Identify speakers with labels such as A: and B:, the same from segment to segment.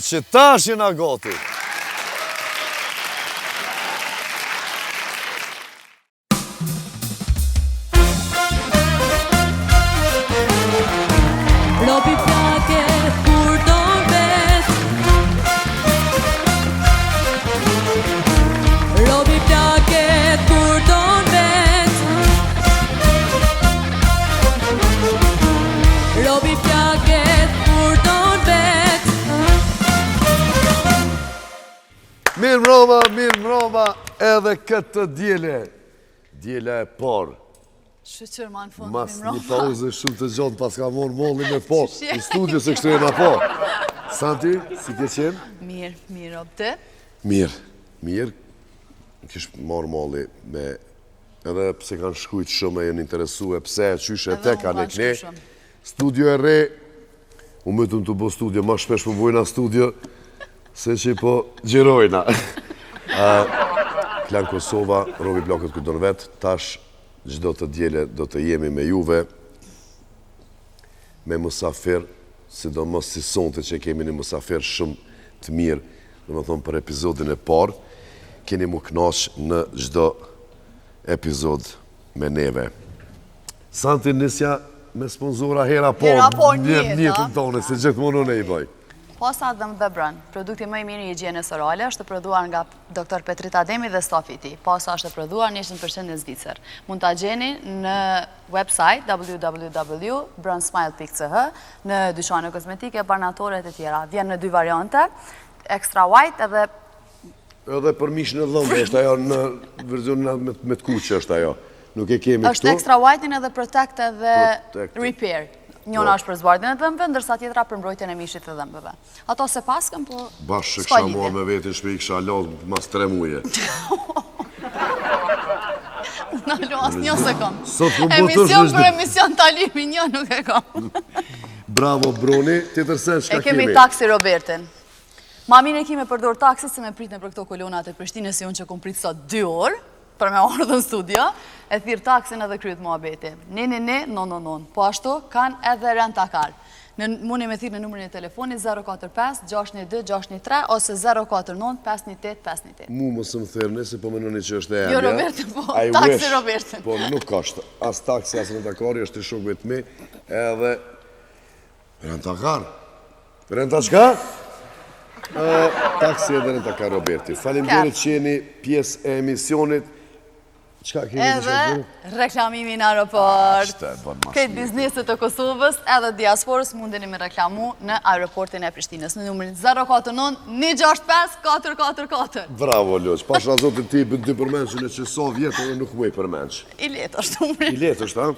A: Që tash jena gati.
B: Robi flake kur do vet. Robi flake kur do vet. Robi flake kur do vet.
A: Mirë mroma, edhe këtë djele. Djela e parë.
C: Shqyqër ma në fund,
A: Mas
C: mirë
A: një
C: mroma.
A: pauze shumë të gjatë pas ka morë molli me po. Në studio se kështu e na po. Santi, si ke qenë?
C: Mirë, ob të?
A: Mirë. Kishë morë molli me... Edhe pse kanë shkujt shumë e jenë interesu e pse, qyshe e te kanë e kne. Studio e re, u mëtëm të bo studio, ma shpesh më bojna studio, se që po gjerojna. Klan Kosova, Robi Blokët këtë dërë vetë, tash gjdo të djele do të jemi me juve, me musafir, sidomos si sonte që kemi një musafir shumë të mirë, dhe më thonë për epizodin e parë, keni mu knash në gjdo epizod me neve. Santi nisja me sponzora hera por, njëtën tonë, se gjithë më në i bëj.
C: Posa dhe më Bebran, produkti më i mirë i higjienës orale, është prodhuar nga Dr. Petrit Ademi dhe stafi i tij. Posa është prodhuar 100% në Zvicër. Mund ta gjeni në website www.brandsmile.ch, në dyqane kozmetike, barnatore e tjera. Vjen në 2 variante, extra white
A: Edhe për mishë në dhëmbë, është ajo në versionin me të kuqë është ajo. Nuk e kemi kështu.
C: është extra whitening edhe protect edhe repair. Njona është për zbardhjen e dhëmbëve, ndërsa tjetra për mbrojtjen e mishit të dhëmbëve. Ato se paskën, po...
A: Bashkë kësha marrë me vetin shpe i kësha lodhë mas 3 muje.
C: Unë alo, asë një se kom.
A: Emision
C: për emision talimi, një nuk e kom.
A: Bravo, Bruni. Tjetërsen, shka kemi?
C: E kemi taksi Robertin. Mamin e kime përdor taksi se me pritën për këto kolonat e Prishtinës, si unë që kom pritë sot 2 orë, për me orë dhe në studio, e thirë taksin edhe kryet muhabeti. Non. Po ashtu, kanë edhe rentakar. Mundi me thirë në numërin e telefonit 045-612-613 ose 049-518-518.
A: Mu më së më thërë, se po menoni që është e emja.
C: Jo, Robertin, po, taksi Robertin.
A: Po, nuk është. As taksi, as rentakari, është të shokve të mi, edhe... Rentakar? Renta qka? Taksi edhe rentakar Roberti. Faleminderit që jeni pjesë e emisionit. Qka keni të qëtë?
C: Edhe reklamimi në aeroport, këtë bizneset të Kosovës edhe diasporës mundeni me reklamu në aeroportin e Prishtinës në numërin 049-165-444.
A: Bravo, Loq. Pasha zotin ti bët 2 përmenqën e që so vjetë edhe nuk muj përmenq.
C: I letë është numërin.
A: I letë është, ha?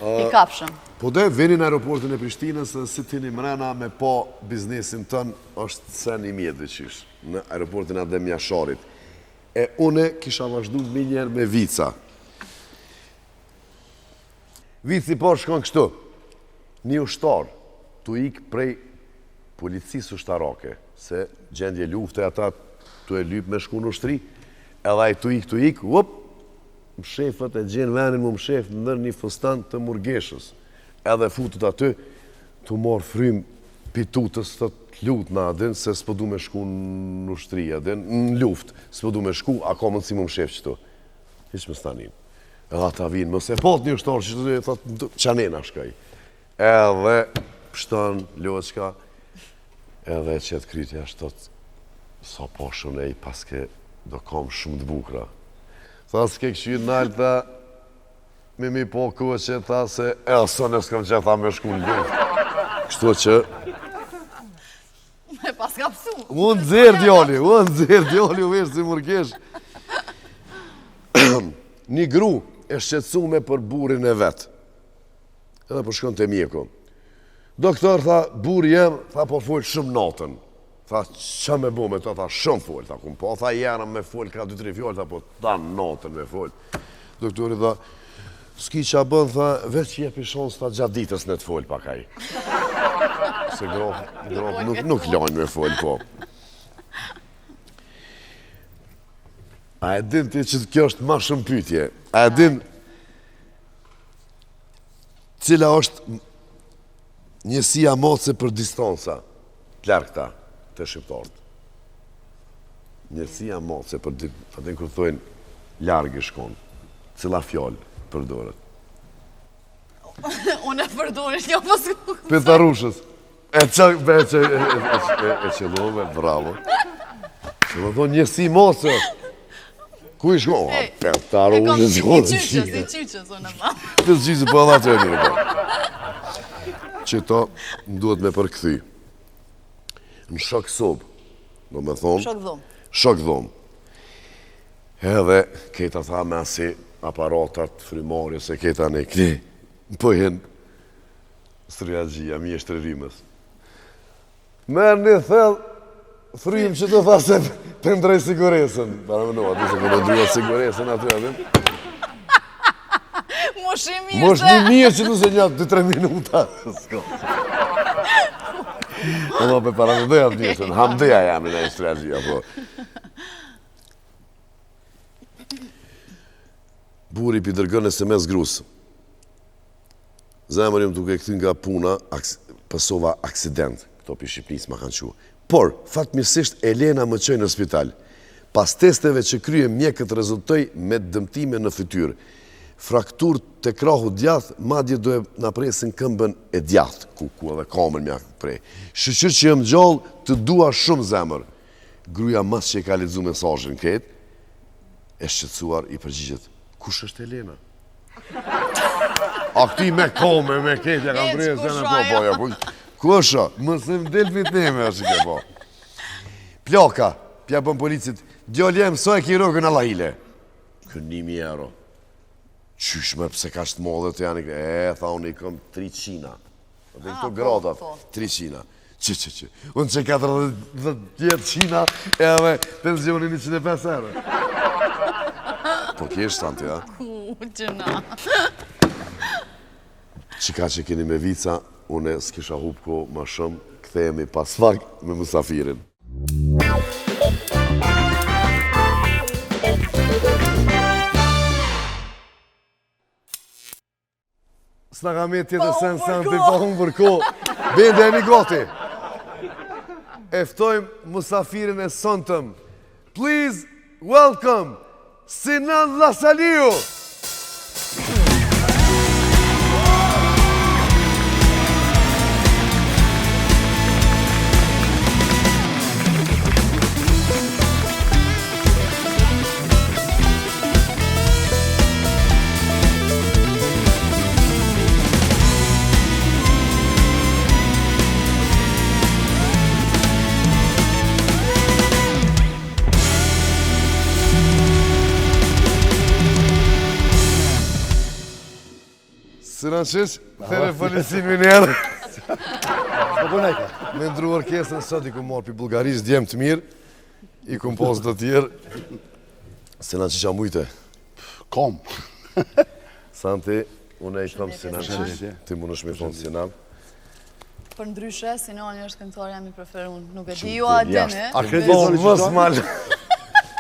C: I kapshëm.
A: Po dhe veni në aeroportin e Prishtinës, si tini mrena me po biznesin tënë është sen i mjetë dhe qysh, në aeroportin Adem Jasharit. E une kisha vazhdu minjer me Vica. Vici por shkon kështu, një ushtar, tu ik prej policisë ushtarake, se gjendje lufte ata tu e lyp me shku në ushtri, edhe aj tu ik, më shefët e gjenë venin më shef nër një fustan të murgeshës. Edhe futët aty, tu morë frym pitutës të lutë na adin, se s'po du me shku në ushtri adin, në luft, s'po du me shku, ako mënë si më shef qëtu. Hiq më stanin. Edhe ata vinë, mëse pot një ushtarë që të thotë, qanena shkaj. Edhe pështon, loqka, edhe qëtë krytja shtot, sa po shumë e i paske do kam shumë të bukra. Tha s'ke këshyr nalë, tha, me mi po kohë që tha se, së në s'kam që tha me shku në luft. Kështu që...
C: Me pas ka pësu.
A: Unë nëzirë djoli, u veshë si murkesh. Një gru e shqetësume për burin e vetë. Edhe për shkon të mjeku. Doktor tha, buri jem, tha po folë shumë natën. Tha, që me bu me të, tha, shumë folë, tha, kum po, tha, jena me folë, ka 2-3 fjallë, tha, po, ta natën me folë. Doktori tha, s'ki që a bën, tha, veç që jepi shons, tha, gjatë ditës në të folë pakaj. Se grof nuk lojnë me folë, po. A e din ti që kjo është ma shumë pytje? A e din cila është njësia moce për distanca të largëta të shqiptarët? Njësia moce për atin kërë thojnë largë i shkonë. Cila fjallë përdorët?
C: Unë e përdojnë një pasku.
A: Pitarushës. E qëllove, bravo. Që më thonë njësi moce. Ku i shko? Pitarushës.
C: I qyqës, unë e ma.
A: Të zgjizë po edhe atë e njërë. Që to më duhet me përkëthy. Në shok sobë, do me thonë.
C: Shok dhom.
A: Shok dhom. Edhe keta tha me asi aparatat, frimari, se keta në këni. Po jenë sërjagjia, mi e shtrërimës. Merë një thellë, frim që të tha se pëndrej siguresën. Para më nua, ti se përnë ndryja siguresën aty atë.
C: Mosh i mirë
A: Mosh një mirë që të se një 2-3 minuta. Ono për para më dojat njëshën, hamdeja jam në sërjagjia, po. Buri pi dërgën SMS grusë. Zemër jëmë duke këthin nga puna, pësova aksident, këto për Shqipnis ma kanë qua. Por, fatmirësisht, Elena më qëj në spital. Pas testeve që krye mjekët rezultoj me dëmtime në fytyr. Fraktur të krahu djath, madje do e në presin këmbën e djath, ku edhe kamën mja prej. Shqyqyr që jëmë gjallë, të dua shumë zemër. Gruja mas që e ka lidzu mesajën këtë, e shqetsuar i përgjigjet. Kush është Elena? A këti me kome, me ketja, kam brejë se në po, ja, po, ku është? Mësë më delë fitneme, është ke po. Plaka, pja bën policit, djallë jem, so e ki rogën alla hile. Kën 1.000 euro. Qyshme, pse ka shtë modhe të janë, tha unë i këm 300. Dhe këto gradat, 300. Që. Unë që 40 qina, edhe pensionin 105 euro. Po kjesh, tanti, ja?
C: Gjëna.
A: Qika që keni me vica, une s'kisha hup ko ma shumë, këthejemi pas fak me musafirin. S'na ka me tjetër sen të pa humë për ko. Bende e një goti. Eftojmë musafirin e sontëm. Please welcome Sinan Lasaliu. Sinan qish, thire policimin njerë. Me ndru orkesën sot i ku marrë për Bulgarisë djemë të mirë, i ku posë të tjerë. Sinan qish a mujte?
D: Kom.
A: Santi, unë e i kam Sinan qish, ti më nëshme thonë Sinan.
C: Për ndryshe, Sinani është këngëtar jam i preferun. Nuk e di ju a dene.
D: A kredi e thoni
A: Mos mal.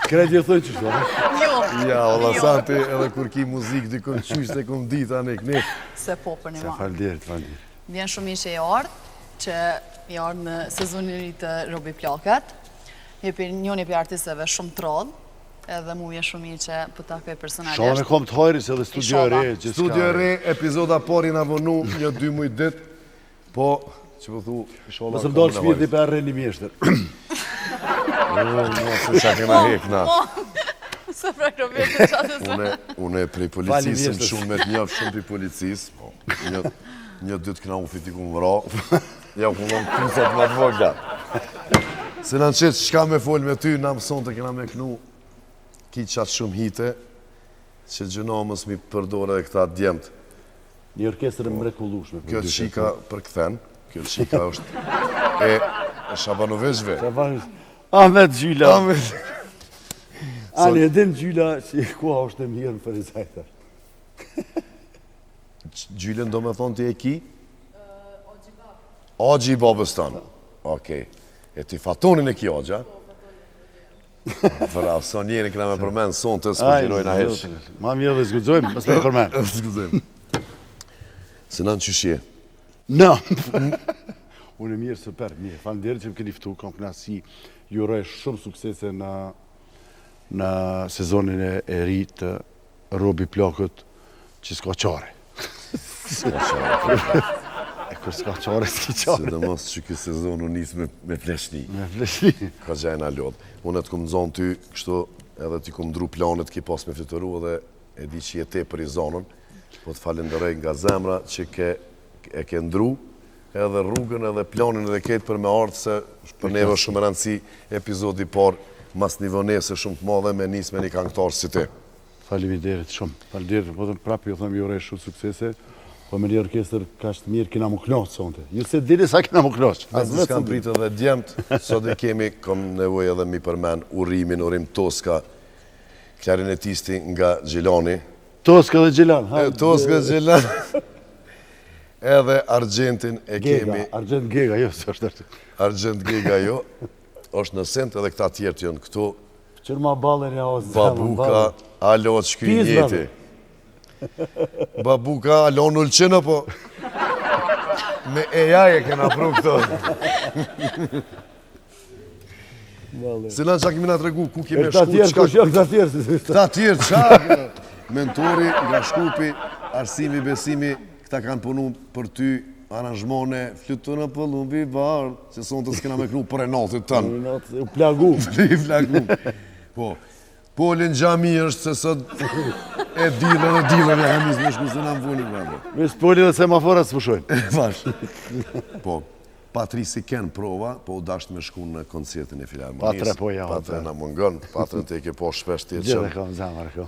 D: Kredi e thoni që shto?
C: Jo.
A: Ja, valla Santi, edhe kur ki muzikë, dikon qysh të kom ditë anë e këni.
C: Se po për një ma.
D: Falderit.
C: Vjen shumë i që i ardhë, që i ardhë në sezonin i të Robi Plakat. Njën e për artisteve shumë të rodhë, edhe mu vjen shumë i që për takve personalisht.
D: Shonë e kom të hojris edhe studio e re.
A: Studio e re, epizoda pori nga vënu një 2 mujtë ditë, po, që po thu, shola...
D: Mësë më dojnë shpirë dhe për arre një mjeshtër.
A: Se qa kena hekna.
C: Se prej Robertë qatës.
A: Une prej policisë më shumë me të njëfë shumë për policisë. Një dytë këna u fitiku më vra, ja ku më pusat më të vogla. Se në qëtë shka me folë me ty, na mëson të këna me kënu ki qatë shumë hite, që gjënamës mi përdore dhe këta djemët.
D: Një orkestër e mrekullueshme.
A: Kjo shika për këthen, kjo shika është e Shabanoveshve.
D: Ahmet Gjyla.
A: Ahmet.
D: Ani, edhin Gjyla që kua është e mirë në Ferizajta.
A: Gjylen do me thonë ti e ki? Agji i babës tanë. Okej. E ti fatonin e ki Agja? Bravo, son njeri këna me përmenë, son të s'përgjinojnë a hesh.
D: Ma mirë dhe zgudzojmë, mësë me përmenë.
A: S'guzojmë. Se në qëshje?
D: Në. Unë e mirë, super, mirë. Faleminderit që më keni ftu, kam kënaqësi. Ju uroj shumë suksese në sezonin e ri të Robi Plakut që s'ka qare. E kur s'ka qare, s'ki qare.
A: Sidomos që këtë sezon unë nisë me fleshni.
D: Me fleshni.
A: Ka gjajna lodhë. Unë e të këmë zonë ty, kështu edhe ti këmë ndru planet ki pas me flytëru edhe e di që jete për i zonën, po të falenderoj nga zemra që e ke ndru edhe rrugën edhe planin edhe ketë për me ardhë se për neve shumë rëndësi epizodi par mas një vënese shumë të madhe me nisë me një këngëtarë si ti.
D: Faleminderit shumë. Faleminderit, po të prapë ju thëmë ju uroj shumë suksese, po me një orkestër ka shtë mirë kina mu knoqë sonte. Ju se dini sa kina mu knoqë.
A: Asë s'kam pritë edhe djemët, sot e kemi, kom nevoj edhe mi përmen Urim Toska, klarinetisti nga Gjilani.
D: Toska dhe Gjilan.
A: Toska dhe Gjilan. Edhe Argentin e kemi.
D: Argent Gega, jo, së është është.
A: Argent Gega, jo. është në sent edhe këta tjertë jënë këtu.
D: Qërë ma balën ja o zemë.
A: Babuka, alo të shky njeti. Babuka, alo në ullqenë, po. Me AI e kena pru këto. Se në që kemi nga të regu, ku kemi shku,
D: këta tjerë.
A: Këta tjerë, qa? Mentori nga Shkupi, Arsimi, Besimi, këta kanë punu për ty aranjmone, flutu në pëllumbi varë, që sonë të s'kena me knu për e natit tënë.
D: U plagu.
A: I plagu. Po, Polin Gjami është se sot e dilën e hemis me shku se në më folin vërë.
D: Mes Polin dhe semaforat së pëshojnë.
A: Vash. Po, Patrisi kenë prova, po u dasht me shku në koncertin e Filharmonisë.
D: Patre po ja.
A: Patre në mungën, Patre të e ke po shpesh të
D: Gjithë e kam zamar, ko.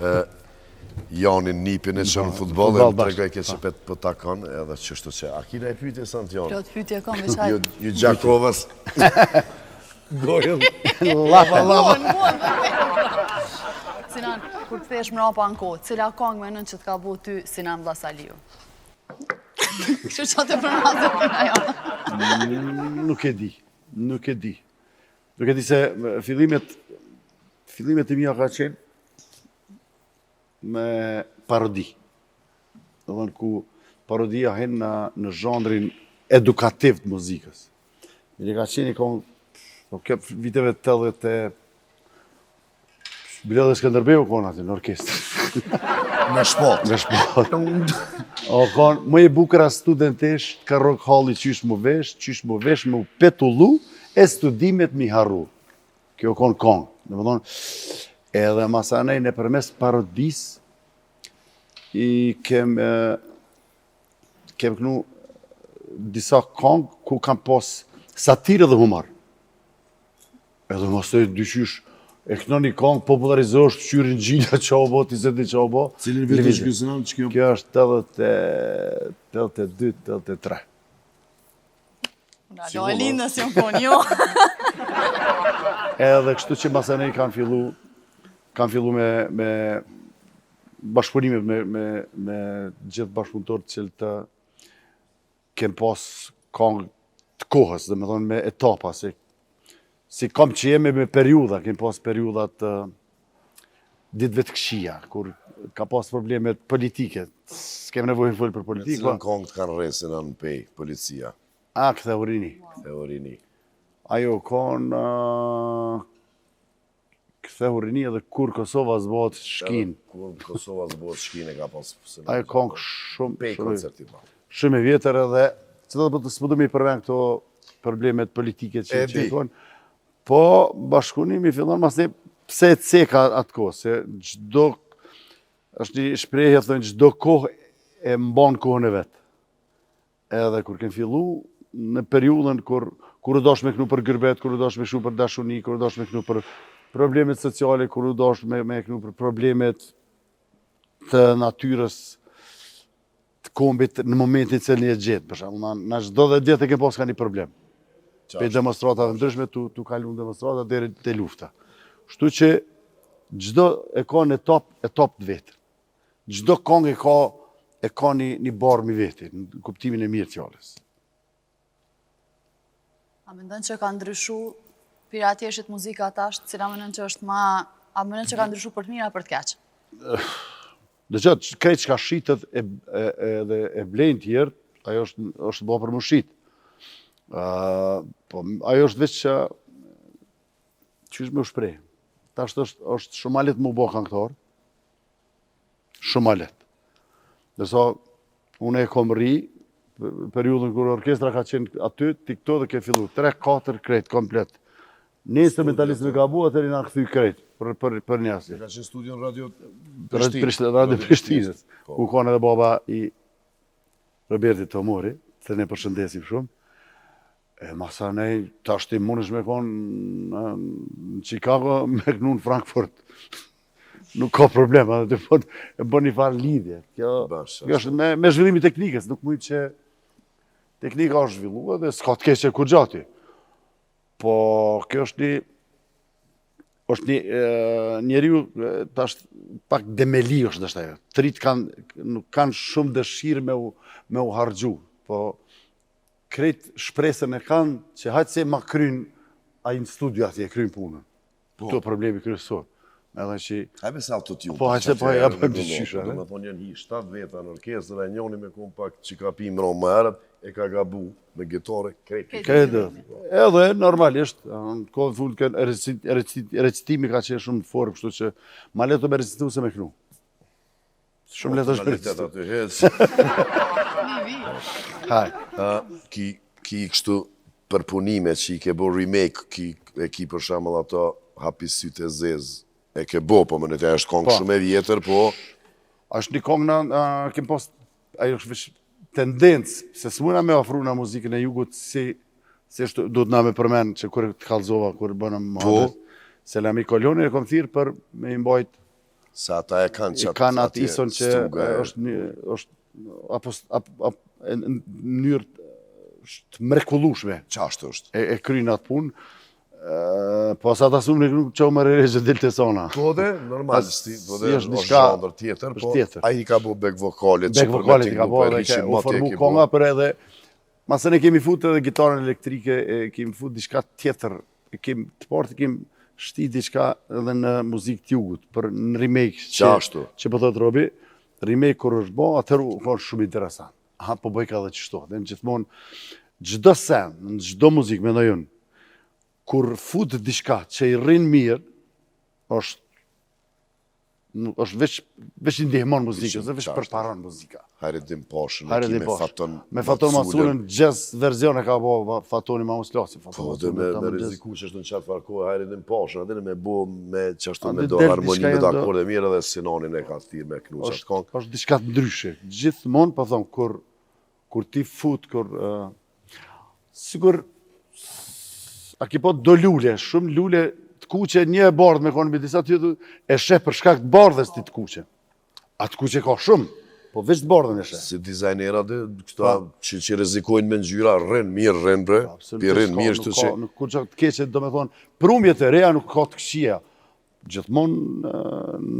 A: Janin Nipin e qënë futbol, e më tregoj ke që petë për takon, edhe qështu që. A kina e pyjtje së në të janë?
C: Plot pyjtje kom, veçaj.
A: Ju Gjakovës. Gojën.
C: Lava. Sinan, kur të thesh mrapa në kohë, cila kongë me nën që të ka bu ty Sinan Vllazaliu? Kështu që të përnazë të nga janë.
D: Nuk e di. Nuk e di se fillimet e mija ka qenë me parodi. Dhe dhënë ku parodia hen në zhandrin edukativ të muzikës. Mire ka qenë i kongë, po kjo viteve të tëllet e Bile dhe Skënderbeu konë atë në orkestrë.
A: Në shpat.
D: Në shpat. O konë, më e bukra studentesh, ka rock halli qysh mu vesh me u petullu, e studimet mi harru. Kjo konë kongë. Dhe më thonë, edhe masanej në përmes parodis, i kem kënu disa kongë ku kam pos satire dhe humor. Edhe mos të dyqysh, e këno një kongë popularizosh qyrin Gjila qa o bo, ti zeti qa o bo.
A: Cilin vetë është kësënam që kjo?
D: Kjo është 82-83.
C: Alo, e linë si më konë, jo.
D: Edhe kështu që masanej kanë fillu me bashkëpunimet me gjithë bashkëpunëtorët që të kem pas kongë të kohës, dhe me thonë me etapa, si kam që jemi me periuda, kem pas periudat ditëve të këshia, kur ka pas problemet politike, s'kem nevojnë full për politikë.
A: Cilën kongë të kanë resin në pej, policia?
D: A, Ktheurini.
A: Ktheurini.
D: Ajo, konë Ktheurini edhe kur Kosova zbot shkin.
A: Kur Kosova zbot shkin e ka pas...
D: Ajo kongë shumë...
A: Pej koncerti pa.
D: Shumë e vjetër edhe, që të s'pëdu mi përven këto problemet politike që e konë, po bashkëpunimi fillon mas ne pse e ceka atë kohë, se gjdo, është një shprehje, thënë, gjdo kohë e mban kohën e vetë. edhe kur kem fillu, në periudhën kur u dosh me knu për gërbet, kur u dosh me knu për dashuni, kur u dosh me knu për problemet sociale, kur u dosh me knu për problemet të natyrës të kombit në momentin që një gjetë. Për shembull, na çdo 10 vjet e kem pas ka një problem. Pe demonstratave ndryshme, tu kalun demonstrata deri te lufta. Kështu që çdo e ka në etap të vet. Çdo këngë e ka një barmë i veti, në kuptimin e mirë të fjalës.
C: A mendon që ka ndryshu pira atjeshit muzika tash, cila mendon që është a mendon që ka ndryshu për të mirë apo për të keq?
D: Dëgjoj, krejt çka shitet edhe e blejnë tjerë, ajo është bërë për më shit. Po ajo është veç që qysh me u shpreh. Tash është shumë ma letë më bë këngëtar. Shumë ma letë. Dërsa unë e kom ri, periudhën kur orkestra ka qenë aty, ti këto dhe ke fillu 3-4 krejt komplet. Një instrumentalistë me ka bu, atëri nga këthy krejt për njësi.
A: Ka qenë studion Radio
D: Radio Prishtinës. Ku kanë edhe baba i Roberti Tomori, të ne përshëndesim shumë. Masa nej, tash ti mundesh me konë në Chicago, me kënu në Frankfurt. Nuk ka problem, e bën një farë lidhje. Kjo është me zhvillimi teknikës, nuk mujtë që teknika është zhvillua dhe s'ka të keqe kur gjati. Po kjo është njeriu tash pak demeli është dashta ajo. Trit nuk kanë shumë dëshirë me u harxhu, po krejt shpresën e kanë që hajtë se ma kryn ai në studio atje, kryn punën. Këto problemi kryesor. Edhe që...
A: Hajme sa të t'ju.
D: Po, hajse po ja për dyqysha.
A: Do me thonë janë 7 veta në orkestrë, dhe njoni me kom pak që ka pi mro më herët, e ka gabu me gitare, krejt.
D: Edhe, normalisht, në kohë full kënë recitimi ka qenë shumë të forë, kështu që ma leto me recitu se me knu. Shumë leto është me
A: recitu. Ki kështu përpunime që i ke bo remake, ki për shemëll ato Hapi sytë e zezë, e ke bo, po më në të është kongë shumë e vjetër, po...
D: Ashtë një kongë kem pas, ajo është vishë tendencë, se s'muna me ofru në muzikën e jugut, si do të na me përmenë që kur të kalzova, kur bënëm Mohamed, se Lami Kolioni e kom thirë për me imbajt...
A: Se ata e kanë qatë...
D: E kanë atë ison që është në njërë të mrekullushme.
A: Qashtë është?
D: E krynë atë punë. Po sa ta sumë nuk qohë më rejë dhe të sona.
A: Po dhe, normalisti, po dhe është zhandër tjetër, po a i ka bo back vokalit.
D: Back vokalit i ka bo edhe u formu konga për edhe, masën e kemi fut edhe gitarën elektrike, kemi fut diçka tjetër, të partë kemi shti diçka edhe në muzikë t'jugut, për në remake që po thot Robi, remake kur është bo, atër u konë shumë interesant. Aha, po bëjka dhe qështo, dhe në gjithmonë, gjdo sen, në gjdo muzikë, me në kur fut diçka që i rrinë mirë, është veç i ndihmon muzikës, dhe veç përparon muzika.
A: Hajredim Pashën,
D: me Faton Masunën, gjës verzion e ka bo Fatoni ma Muslasi.
A: Po, dhe me riziku që është në qatë farkohë, Hajredim Pashën, adhe me bo me që është me do harmoni me dakorde mirë, dhe Sinonin e ka thirë me knu qatë kongë.
D: është diçka të ndryshe. Gjithmonë, po thonë, kur ti fut, sigur, a ki po do lule, shumë lule të kuqe, një e bardh me konë me disa tjetu, e sheh për shkak të bardhës ti të kuqe. A të kuqe ka shumë, po veç të bardhën e sheh.
A: Si dizajnera dhe këta që rizikojnë me ngjyra, rren mirë, rren bre, pi rren mirë shtu që...
D: Nuk kur që të keqe, do me thonë, prumjet e reja nuk ka të këqia. Gjithmonë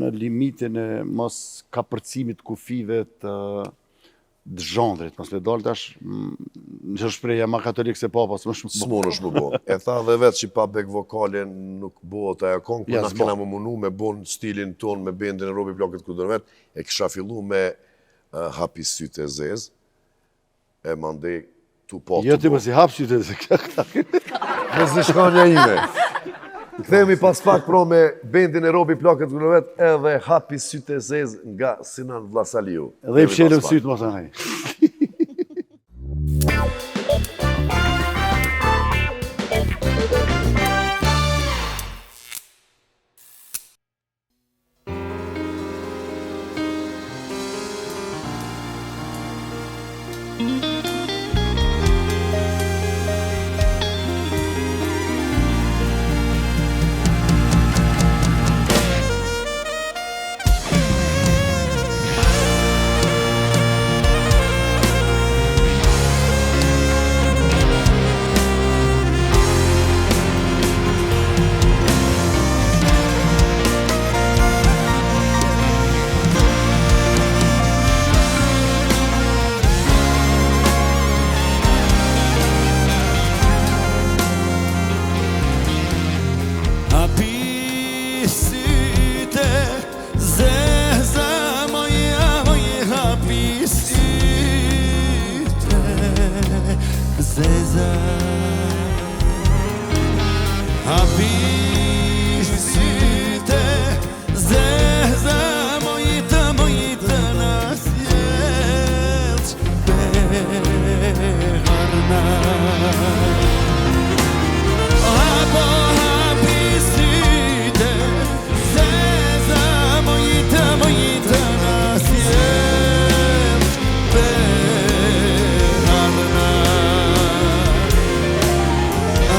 D: në limitin e mos kapërcimit kufive të zhandrit, mos me dalë tash, në që shpreja ma katolik se papa, së më shumë
A: s'mo në shmë bo. E tha dhe vetë që pa back vokale nuk bo të aja kongë, për na kena më munu me bon stilin ton me bendin e Robi Plakët Kudërvet, e kisha fillu me Hapi sytë e zezë, e mandej tu po të bo.
D: Jo ti më si hap sytë e zezë,
A: Në zishkanja ime. Këthemi pas pak pro me bendin e Robi Plakët Kudërvet, edhe Hapi sytë e zezë nga Sinan Vlasaliu.
D: Edhe i pëshelëm sytë më të nëjë.
E: zeza Hapish syte zeza Mojita nasjelç beharna Apo hapish syte zeza Mojita nasjelç beharna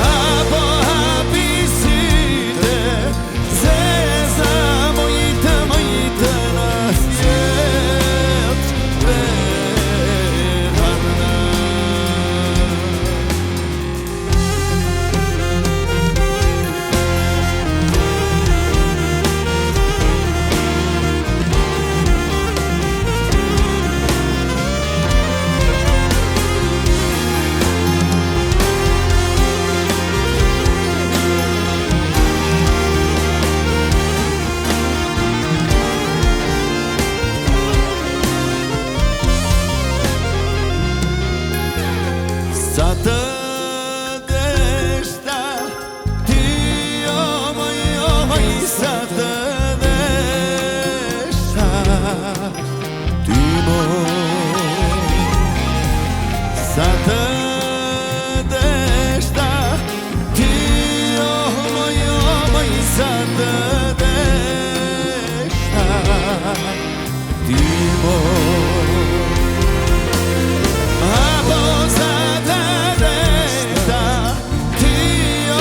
E: Apo hapish syte zeza Mojita nasjelç beharna Sa të deshta ti o moj sa të deshta ti moj sa të deshta ti o moj sa të deshta ti moj Apo sa të deshta ti o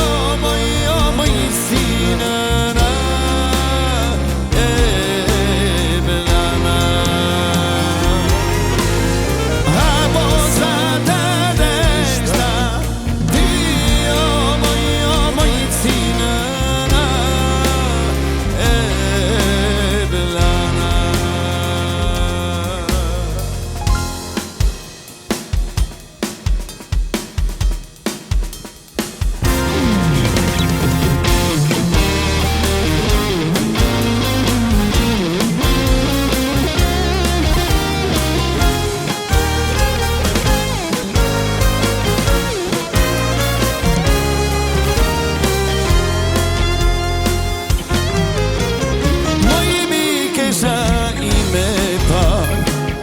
E: moj sinëna e blana Apo sa të deshta ti o moj sinëna e blana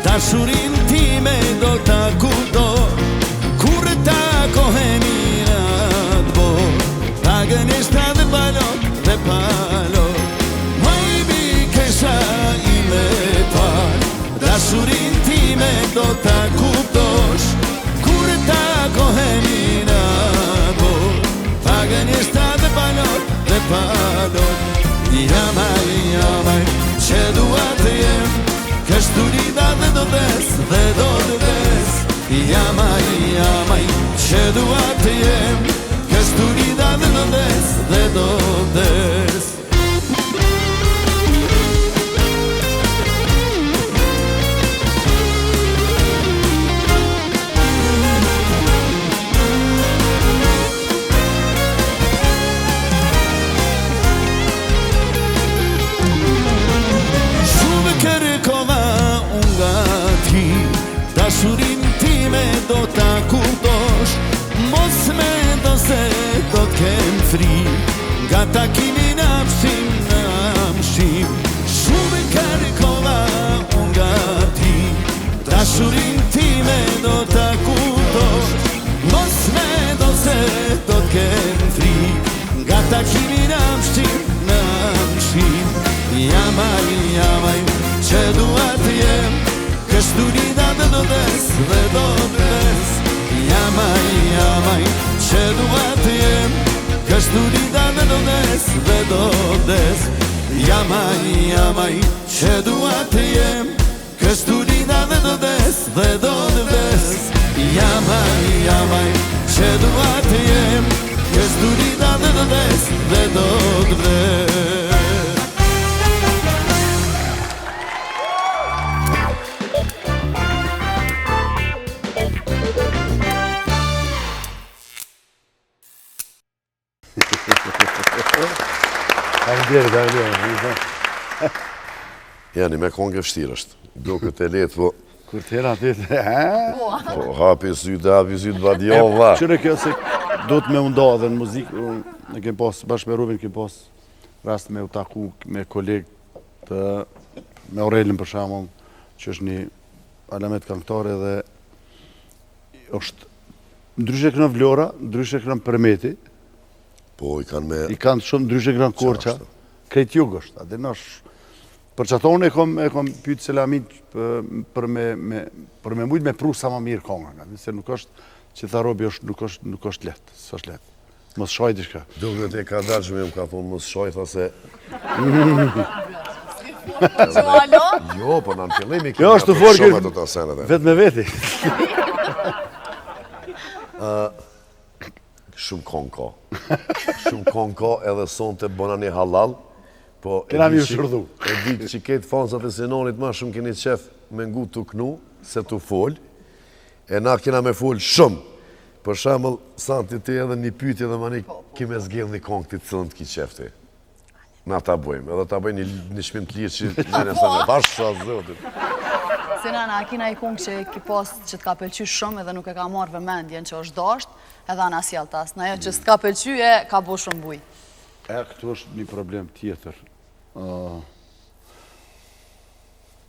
E: Dashurin time do ta kuptoj Kur takohemi në atë botë Ta gënjeshta dhe palot Moj mikesha ime par Dashurin time do ta kuptosh Kur takohemi në atë botë Ta gënjeshta dhe palot Jamaj, që dua të jem Kështu rida dhe do des Jamaj, që dua të jem Kështu rida dhe do des Dashurin time do ta kuptosh Mos me do se do t'kem fri Nga takimin apshim në amshim Shumë kërkova unë nga ti Dashurin time do ta kuptosh Mos me do se do t'kem fri Nga takimin apshim në amshim Jamaj, që dua të jem Kështu rida dhe do des Jamaj, që dua të jem Kështu rida dhe do des Jamaj, që dua të jem Kështu rida dhe do des Jamaj, që dua të jem Kështu rida dhe do des
A: Jani, me kongë vështirë është. Do këtë e letë, po
D: Kur t'jena tjetë,
A: Po, hapi sytë badjova.
D: Qëre kjo se do të me unda dhe në muzikë, në kem pas, bashkë me Rubin kem pas rast me u taku me kolegë të, me Aurelin për shembull, që është një alamet këngëtare dhe është ndryshe kënë Vlora, ndryshe kënë Përmeti,
A: Po, i
D: kanë shumë ndryshe kënë Korqa, krejt jug është, a dhe nësh, për që atonë e kom pytë Selamin për me mujtë me pru sa ma mirë kongën, se nuk është, që tha Robi nuk është letë, së është letë. Mos shoj t'i shka.
A: Duke të e ka dalë që me më ka thonë mos shoj, tha se...
C: Alo?
A: Jo, po në fillimi
D: Jo, është të forë
A: shumë ato të asenete.
D: vetë me veti.
A: Shumë kongë ka. Shumë kongë ka edhe son të bona një halal, po...
D: Kena mi u shërdu.
A: E di që ketë fansat e Sinonit ma shumë keni qef me ngu të knu, se të folë, e na kena me folë shumë. Për shemëll, santi ti edhe një pyetje dhe mani kime zgjell një kongë të cëllën të ki qefti. Na ta bojmë, edhe ta bëjmë një shpim të lirë që në sa me bashkë sa zotit.
C: Sinana, a kina i kongë që ki pas që t'ka pëlqy shumë edhe nuk e ka marrë vëmendjen që është dasht, edhe anë asjel tas. Në ajo që s'ka pëlqy e ka bo shumë buj.
D: Këtu është një problem tjetër.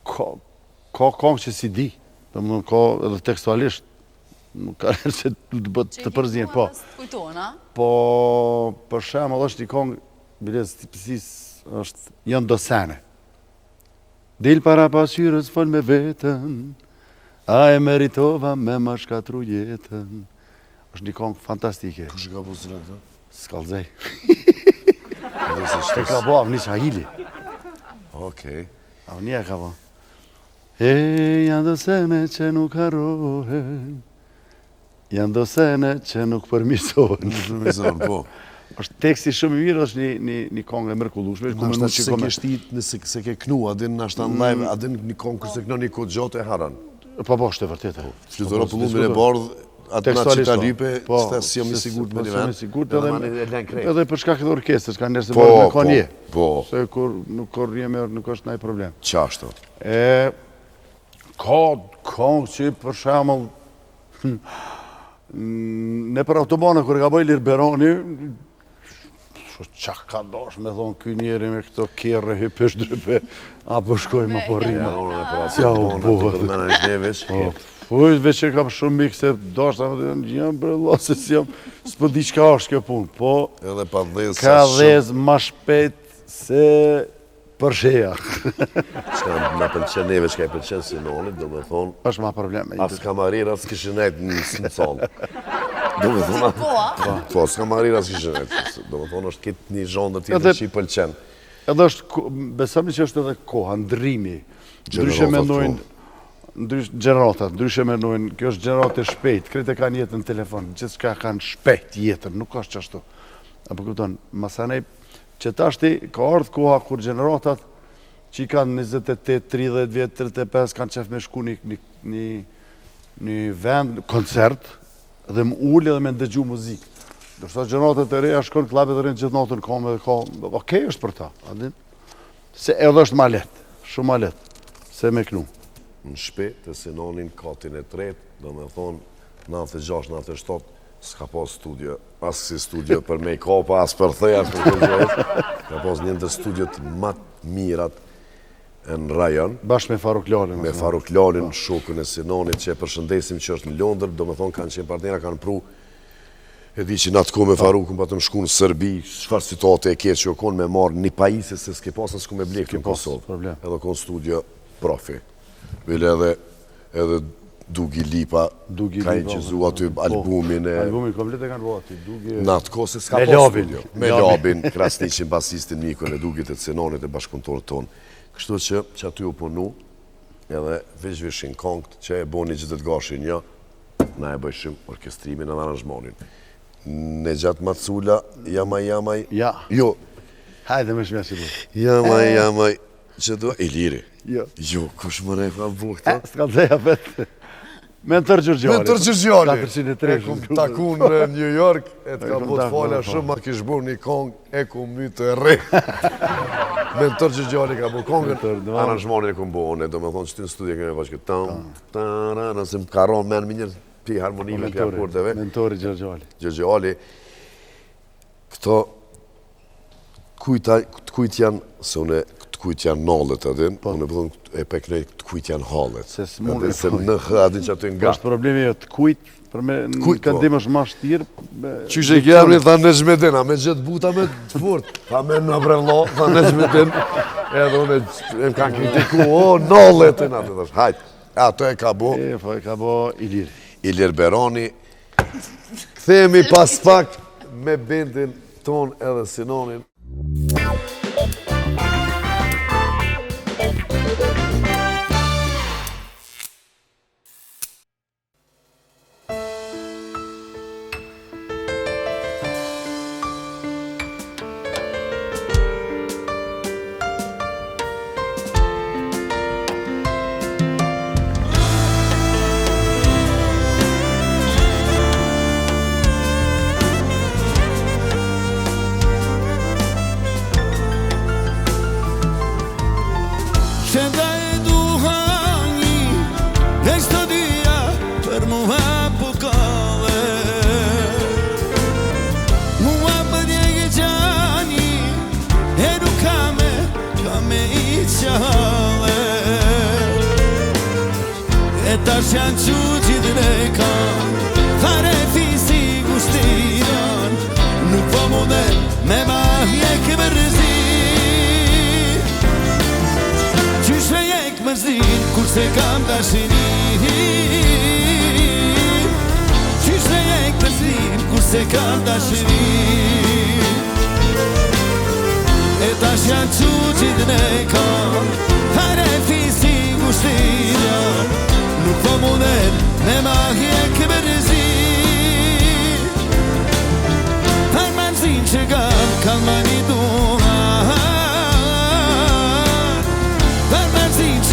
D: Ka kongë që si di, dhe më ka edhe tekstualisht, nuk ka nërë që të përzjen, po. Po, për shembull është një kongë, bilez të pësis, është janë do sene. Dil para pasyrës fol me vetën, a e meritova me ma shkatru jetën. është një kongë fantastike.
A: Kush ka po së rëndë?
D: S'kallzej. E ka bo Avni Shahili.
A: Okej.
D: Avnia ka bo. E, janë do sene që nuk harrohen, janë do sene që nuk përmirësohen.
A: Nuk përmirësohen, po.
D: është teksti shumë i mirë, është një kongë e mrekullueshme.
A: Nashta që se ke shtit, se ke knu, adin nashta në live, adin një kongë kërse këno një kodë gjotë e haran.
D: Po, është e vërtetë.
A: Flytoro pëllumin e bardhë, atë nga që ta lype, qëta si jam i sigurt me një vend.
D: Edhe për shkak edhe orkestrës, ka njerëz se bërë me konje.
A: Po,
D: se kur nuk korrje nuk është ndaj problem.
A: Qashto.
D: Ka kongë që për shembull në për autobane kur ka bëj Lirberoni, çka ka dosh me thonë ky njeri me këto kerre hypesh drype, apo shkoj më po rrimë.
A: Ja,
D: Po, veç që kam shumë mikë se doshta më të jam bërë se s'jam, s'po di çka është kjo punë, po
A: edhe pa dhezë
D: ka dhezë ma shpejt se përsheja.
A: Çka na pëlqen neve, çka i pëlqen Sinonit, do me thonë,
D: është ma probleme.
A: as kamarira s'kishin nejtë në salë. Do me thonë, po, s'kamarira s'kishin nejtë. Do me thonë, është kitë një zhondër tjetër që i pëlqen.
D: Edhe është, besami që është edhe koha, ndrimi. Ndryshe mendojnë, gjeneratat, ndryshe mendojnë, kjo është gjenerat e shpejt, krejtë e kanë jetën në telefon, gjithë shka kanë shpejt jetën, nuk është qashtu. Apo këtonë, masanej, që tashti ka ardhë koha kur gjeneratat që i kanë 28, 30 vjetë, 35, kanë qef me shku një vend, koncert, dhe më ullë edhe me ndëgju muzikë. Dërsa gjeneratat e reja shkon klabet dhe rinë gjithë natën kome dhe ka, okej është për ta, adin? Se edhe është ma letë, shumë ma letë, se me knu.
A: Në shpejt të Sinonin katin e tretë, do me thonë, 96, 97, s'ka pas studio, as si studio për make-up, as për thej, as për këndjojt. Ka pas një ndër studiot matë mirat në rajon.
D: Bashkë me Faruk Lalin.
A: Me Faruk Lalin, shokën e Sinonit, që e përshëndesim që është në Londër, do me thonë kanë qenë partnera, kanë pru, e di që në atë ko me Farukun, pa të më shku në Sërbi, çfarë citate e keqë që o konë me marë një pajisë, se s'ke pasën s'ku me blekë në Kosovë. Edhe konë studio profi. Bile edhe Dugi Lipa, ka i qëzu aty albumin e...
D: Albumin komplet e kanë bo aty, Dugi...
A: Në atë ko se s'ka pas studio. Me Labin, Krasniqin, basistin mikën e Dugit e Sinonit e bashkëpunëtorët tonë. Kështu që aty u punu, edhe veç kongët, që e boni që të të gashin një, na e bëjshim orkestrimin edhe aranjmonin. Në gjatë Macula, jamaj...
D: Ja.
A: Jo.
D: Hajde me shmja si bu.
A: Jamaj, që do... E liri.
D: Jo.
A: Jo, kush më ne ka bu këta?
D: S'ka dheja vetë. Mentor Gjorgjali.
A: Mentor Gjorgjali.
D: 403.
A: E kum taku në New York, e të ka bot fala shumë, ma kish bu një kong, e kum mytë e re. Mentor Gjorgjali ka bu kongën, aranjmonin e kum bu, unë do me thonë që ty në studio kemi bashkë, nëse më karon men më njërë, pi harmonive, pi akordeve.
D: Mentori Gjorgjali.
A: Gjorgjali, këto kujt janë, se une kujt janë nallet adin, unë e përdojnë e peknej të kujt janë hallet.
D: Se s'mune
A: se në hë adin që aty nga.
D: Është problemi jo të kujt, për me në këndim është ma shtirë.
A: Qyshe kjerëmi, tha në gjmedin, a me gjithë buta me të furt, tha me në brello, tha në gjmedin, edhe unë e më kanë kritiku, o, nallet, hajt, ato e ka bo.
D: E ka bo Ilir.
A: Ilir Beroni, këthemi pas pak me bendin ton edhe Sinonin.
E: Shenda e duha një, dhe shto dyja për mua pukale. Mua për djegë gjani, e nuk kame i qale. E tash janë që gjithë në kam, thare fisi gushtiran, nuk po mu dhe me ma jek mërzi. Qyshe jek mërzin, kurse kam dashini. Qyshe jek mërzin, kurse kam dashini. E tash janë që gjithë në kam, thare fisi gushtira, nuk po mu dhe me ma jek mërzi. Thar mërzin që kam, kalmani duha.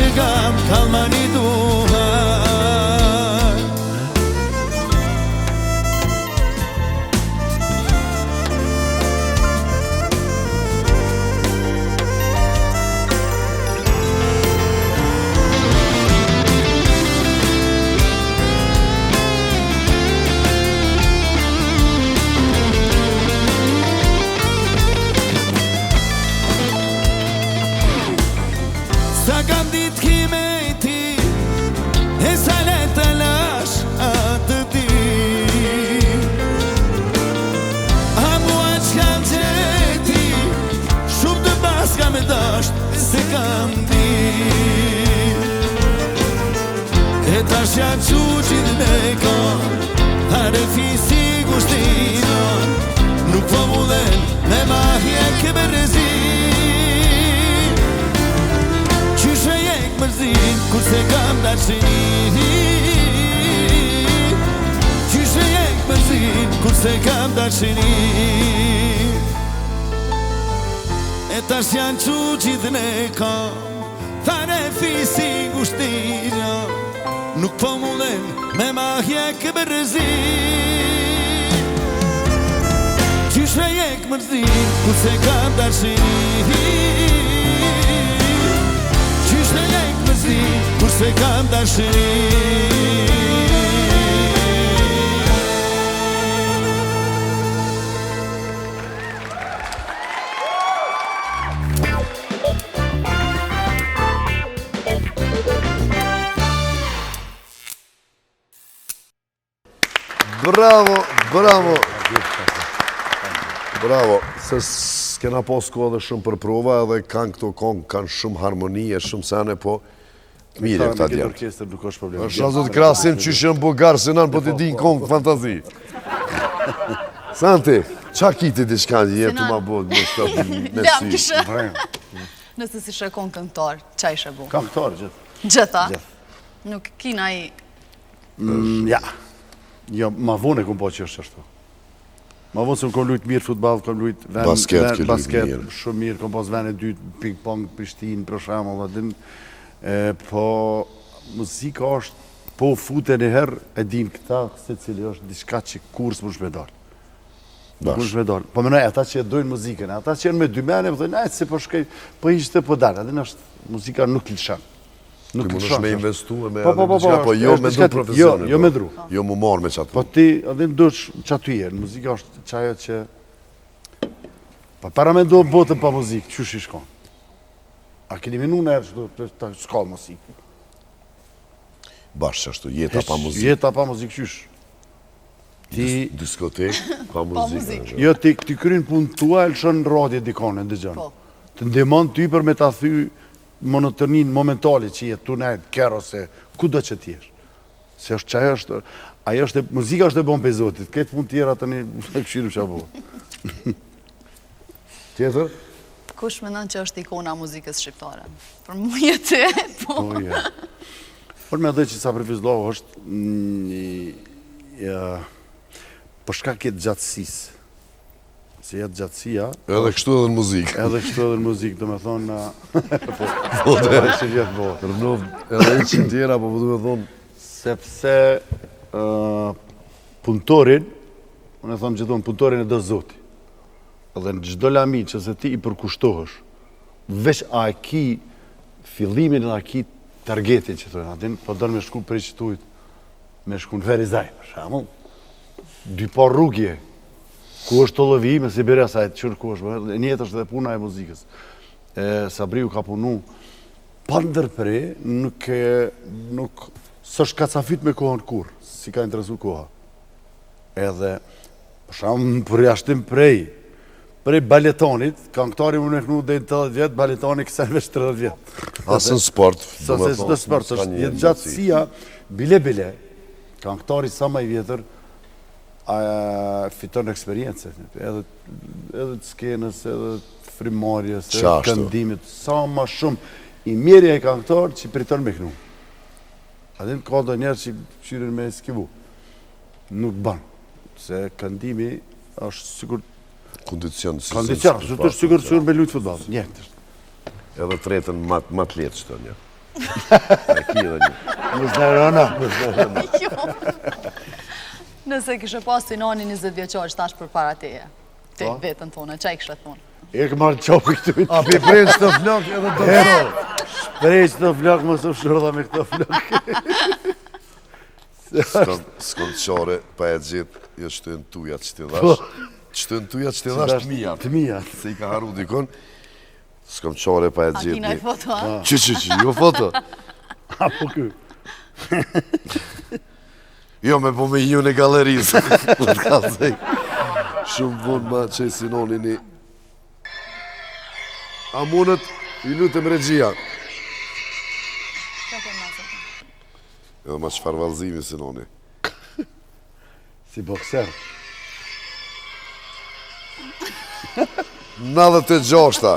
E: Që kam kalmani duha. Sa kam dit kime i ti, e sa le të lash atë ti. A mua që kam gjeti, shumë të pas kam e dasht, se kam di. E tash janë që gjithë me kam, thare fisi gushtiran, nuk po mu dhe me ma hjek e mërzi. Qyshe jek mërzin, kurse kam dashini. Qyshe jek mërzin, kurse kam dashini. E tash janë që gjithë në kam, thare fisi gushtira, nuk po mu dhe me ma hjek mërzi. Qyshe jek mërzin, kurse kam dashini. Qyshe jek mërzin, kurse kam dashini.
A: Bravo, bravo. Bravo, se s'kena pas kohë dhe shumë për prova edhe kanë këto kongë, kanë shumë harmonie, shumë sene, po mire këta djerë.
D: Orkestër nuk është problem.
A: është azot krasim që shënë bugarë, se nënë po t'i din kongë fantazi. Santi, qa kiti t'i shkanë, jetë të ma bodë, më shtë me
C: Lem
A: sy.
C: kishe. Nëse si shekon këngëtar, qa ishe bu?
D: Këngëtar gjithë.
C: Gjitha? Nuk kina i...
D: Ja. Jo, ma vonë e kom po që është ashtu. Ma vonë se më kom lujtë mirë futbal, kom lujtë basket, shumë mirë, kom pas vene dytë, ping-pong, Prishtinë, për shamë, po muzika është po fute një herë, e din këta, se cili është diçka që kurs më shme dalë. Më shme dalë. Po menoj, ata që dojnë muzikën, ata që janë me dy mene, më thënë, se po shkej, po ishte po dalë, adin është, muzika nuk lëshan.
A: Nuk të mundesh me investu me
D: po,
A: po jo me dru profesionin.
D: Jo me dru.
A: Jo mu marrë me qatë.
D: Po ti, adin dush që aty e, muzika është qajo që... Pa para me ndohë botën pa muzikë, qysh i shkon? A keni minu në erë që të s'ka muzikë?
A: Bashkë që ashtu, jeta pa muzikë.
D: Jeta pa muzikë, qysh?
A: Diskotek pa muzikë.
D: Jo, ti krynë punë tua, e lëshon në radje dikone, në dëgjën. Të ndimon ty për me ta thy monotonin momentali që jetë tu nejtë, kërë ose ku do që t'jesh. Se është qaj është, ajo është, muzika është e bon për Zotit, këtë punë tjera të një këshirë që a bo.
A: Tjetër?
C: Kush mendon që është ikona muzikës shqiptare? Për mu jetë e, po.
D: Por me dhe që sa përfizlohë është për shka këtë gjatësisë. Se jetë gjatësia...
A: Edhe kështu edhe në muzikë.
D: Edhe kështu edhe në muzikë, do me thonë... Po, dhe që vjetë bo.
A: Rënov, edhe në që tjera, po du me thonë...
D: Sepse punëtorin, unë e thonë gjithonë, punëtorin e do zoti. Edhe në gjdo lami që se ti i përkushtohësh, veç a e ki fillimin dhe a ki targetin që thonë, adin, po dërë me shku për i qëtujt, me shku në Ferizaj, për shamull, dy par rrugje, ku është të lëvi, me si bere asaj, qërë ku është, njëtë është dhe puna e muzikës. Sabriu ka punu, pa ndërpre, nuk s'është kacafit me kohën kur, si ka interesu koha. Edhe, për shamë, për jashtim prej baletonit, këngëtari më në kënu dhe në 80 vjetë, baletoni kësen veç 30 vjetë.
A: Asë në sport.
D: Asë në sport, është jetë gjatësia, bile, këngëtari sa ma i vjetër, fiton eksperiencë, edhe të skenës, edhe të frimarjes, edhe të këndimit, sa ma shumë i mirë e këngëtar që priton me kënu. Adin ka do njerë që qyrin me skivu. Nuk banë, se këndimi është sigur...
A: Kondicion.
D: Kondicion, është sigur që me lujtë futbol. Njëtë.
A: Edhe të retën mat letë që të një. E ki edhe një.
D: Mësë në rëna.
C: Nëse kështë pas të noni 20 vjeqarë qëtash për para teje, te vetën tonë, qaj kështë të tonë?
D: E këmarë qopë këtu.
A: A pi prejnë që të flok edhe të flok.
D: Prejnë që të flok, më së shërda me këto flok.
A: S'kom qare, pa e gjithë, jo që të në tuja që të dhash. Që të në tuja që të dhash të mija.
D: Të mija.
A: Se i ka haru dikon. S'kom qare, pa e gjithë.
C: A kina i foto, a?
A: Që, jo foto.
D: Apo kë.
A: Jo, me po me ju në galerisë. Shumë vonë ma që i sinoni një... A mundet, i lutëm regjia. Edhe ma qëfar valzimi sinoni.
D: Si bokser.
A: 96-ta.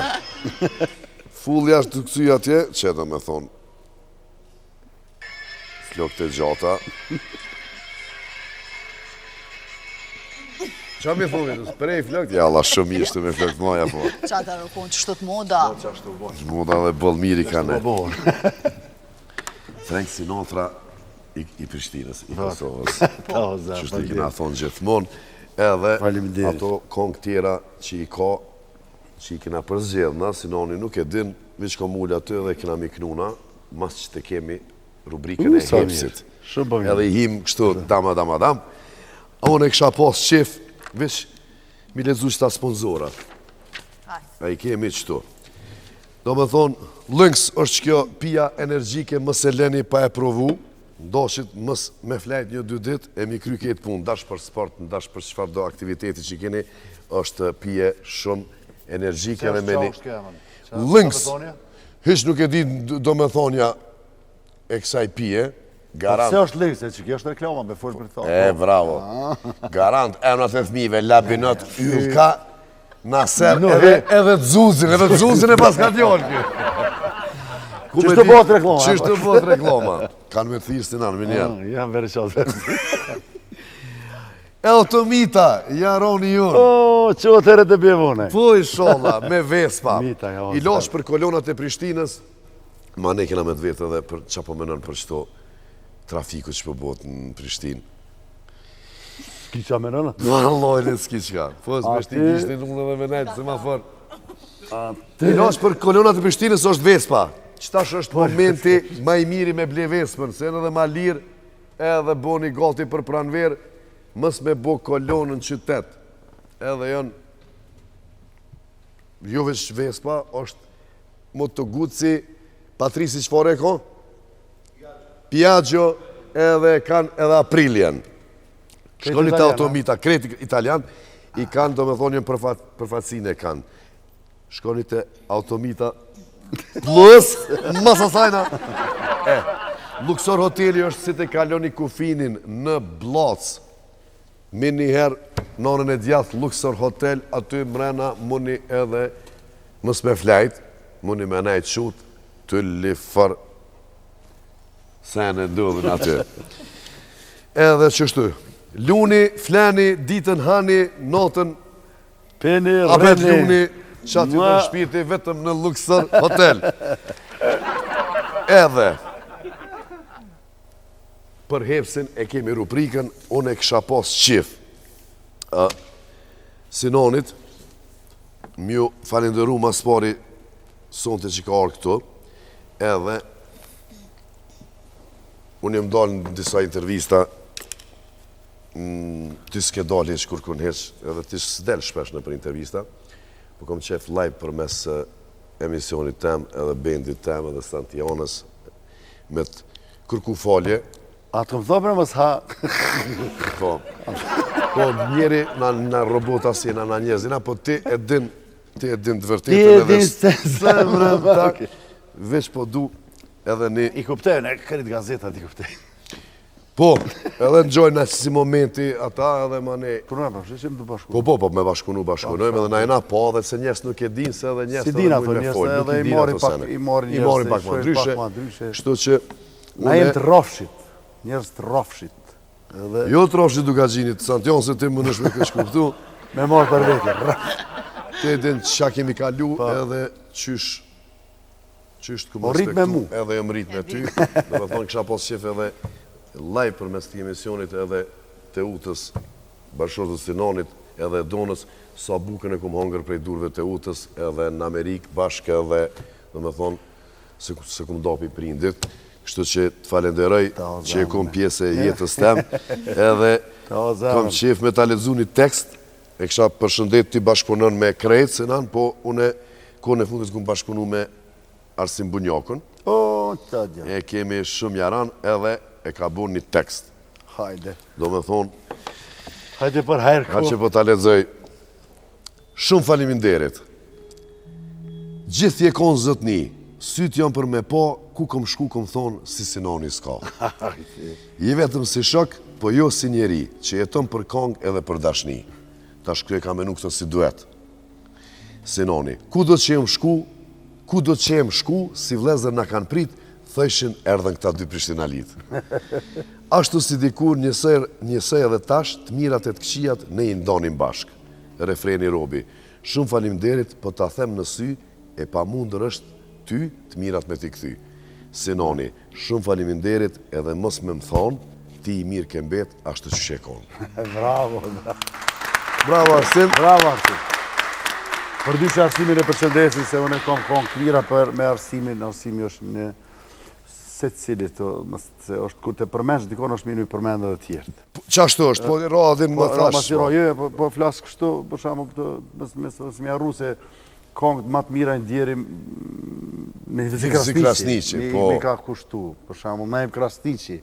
A: Full jashtë të kësuj atje, që edhe me thonë. Flok të gjata. Qa mi thonë, prej flok? Ja, Allah, shumë ishte me flok të maja, po.
C: Qa të rëkon, që shtot moda?
A: Moda dhe bolmiri ka ne. Frank Sinatra i Prishtinës, i Kosovës. Qështë i kina thonë gjithmonë. Edhe ato kongë tjera që i ka, që i kina përzgjedhna, Sinoni nuk e din, veç ka mullë aty dhe kina miknuna, mas që të kemi rubrikën e hepsit. Edhe i him kështu dam. A unë e kësha pas qef, veç mi lezu qëta sponsorat. A i kemi qëtu. Do me thonë, lëngës është kjo pia energjike mës e leni pa e provu, ndoshit mës me flejt 1-2 dit, e mi kry këtë punë, ndash për sport, ndash për qëfar do aktiviteti që keni, është pije shumë energjike dhe meni. Lëngës, hysh nuk e di do me thonja e kësaj pije, garant...
D: Se është lëngës, e që kjo është reklama, me folë për të thonë.
A: Bravo. Garant, emnat e thmive, labinot, ylka, naser, edhe të zuzin e pas ka djollë kjo.
D: Qështë të botë reklama?
A: Qështë të botë reklama? Kanë me thirë në në njerë.
D: Jam veri qatë.
A: Eltomita, jaroni junë.
D: O, që të ere të bjevone.
A: Po i sholla, me Vespa. I losh për kolonat e Prishtinës. Ma ne kena me të vetë edhe për qa po menën për qëto trafiku që përbot në Prishtinë.
D: Kisha me nëna?
A: Në allojnë s'ki qka. Po, së Prishtinë ishte në unë dhe venajtë, se ma forë. I nash për kolonat e Prishtinës është Vespa. Qëtash është momenti ma i miri me ble Vespën, se në dhe ma lirë edhe boni gati për pranverë, mës me bo kolonën qytet. Edhe janë, jo veç Vespa, është Moto Guzzi, Patrisi qëfare e ko? Piaggio, edhe kanë edhe Aprilian. Shkoni të automita, kreti italian, i kanë, do me thonë, një përfacine kanë. Shkoni të automita, plus, mas asajna. Luxor Hoteli është si të kaloni kufinin në Blac. Me njëherë, nonën e djathë Luxor Hotel, aty mrena muni edhe mës me flajt, muni me najtë qutë, të lifër, se në ndodhën aty. Edhe qështu, luni, fleni, ditën hani, notën,
D: Peni,
A: apet
D: reni.
A: luni, qatë në shpirti vetëm në Luxor Hotel. Edhe, për hepsin e kemi rubrikën, unë e kësha pas qif. Sinonit, mju falenderu mas pari sonte që ka arë këtu, edhe unë jem dalë në disa intervista, ty s'ke dalë heq kur kun heq, edhe ty s'del shpesh në për intervista, po kom qef live për mes emisionit tem, edhe bendit tem, edhe Santianës, me të kërku falje.
D: A të më thopër mësë ha...
A: Po, njeri në robota si në njerëzina, po ti e din të
D: Ti
A: vërtetën
D: e
A: edhe
D: din se
A: zemrën tak, veç po du edhe një...
D: I kuptojnë, e kërit gazetat i kuptojnë.
A: Po, edhe në gjojnë në si momenti ata edhe ma ne...
D: Kërna, shqim të bashku.
A: Po, me bashkunojmë edhe na jena po, edhe se njerës nuk e din se edhe njerës
D: Si din ato njerës, edhe i mori njerës,
A: pak ma ndryshe, shtu që...
D: Na jem të rofshit, njerës të rofshit.
A: Jo të rofshit duka gjinit, Santion, se ti më nësh me kësh kuptu,
D: Me morë për vetje.
A: ti e din qa kemi kalu edhe qysh të këmë
D: rrit me mu.
A: edhe jëm rrit me ty, dhe me thonë kësha pos qef edhe live për mes të emisionit edhe të utës, bashkëshortës Sinonit, edhe Donës, sa bukën e kumë hongër prej durve të utës, edhe në Amerikë bashkë edhe, dhe me thonë, se kumë dopi prindit, kështu që të falenderoj që e kumë pjesë e jetës tem, edhe kam qef me ta lexu një tekst, e kësha përshëndet ty bashkëpunon me krejtë, se nanë, po une kohën e fundit kumë bashkëpunu me Arsim Bunjakun,
D: O, të gjë.
A: e kemi shumë jaran edhe e ka bu një tekst.
D: Hajde.
A: Do me thonë,
D: Hajde për hajrë
A: ka
D: ku.
A: që po ta lexoj, shumë faleminderit. Gjithë je konë zëtni, sytë janë për me po, ku kom shku kom thonë si Sinoni s'ka. Je vetëm si shok, po jo si njeri, që jeton për kong edhe për dashni. Ta shkry e ka menu këtë si duet. Sinoni, ku do që jem shku, si vlezër na kanë prit, thëshin erdhen këta dy prishtinalit. Ashtu si dikur njësej edhe tash, të mirat e të këqijat ne i ndonim bashk. Refreni Robi, shumë faleminderit, po ta them në sy, e pa mundër është ty të mirat me t'i kthy. Sinoni, shumë faleminderit edhe mos me më thonë, ti i mirë ke mbet, ashtu që shekon.
D: Bravo.
A: Bravo Arsim.
D: Bravo, Arsim. Për dy që Arsimin e përshëndesin, se unë e kom klira me Arsimin, Arsimi është një se cilit, se është kur të përmensh, dikon është mirë i përmend edhe tjertë.
A: Qashtu është, po radhin më thash.
D: Po flasë kështu, për shamu, mësë mi arru se kongët më të mira i ndjerim me Krasniqi, mi ka kushtu, për shamu, me Krasniqi,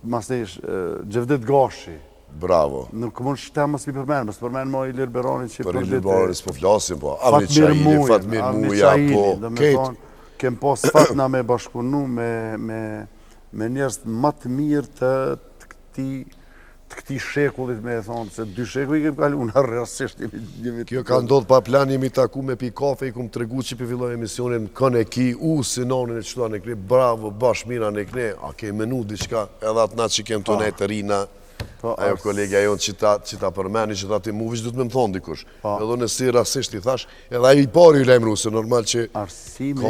D: mas Gjevdet Gashi.
A: Bravo.
D: Nuk mund shtem mësë mi përmenë, mësë përmenë mo Ilir Beronin që
A: për Ilir Beronin s'po flasim, po, Avni Qaili, Fatmir Muja, po,
D: ketë. Kem pas fatna me bashkëpunu me njerëz më të mirë të këtij shekullit, me e thonë, se 2 shekull i kem kalu në rrasisht.
A: Kjo ka ndodhë pa plan, jemi taku me pi kafe, i kum të regu që pi filloj emisionin, kën e ki, Sinonin e qëta në kne, bravo, bash mira në kne, a ke menu diçka, edhe atë natë që kem të nejtë të rina, ajo kolegja jonë që ta përmeni, që ta ti mu vishë du të me më thonë dikush. Edhe në si rasisht i thash, edhe ajo i pari i lejmru, se normal që
D: Arsimi,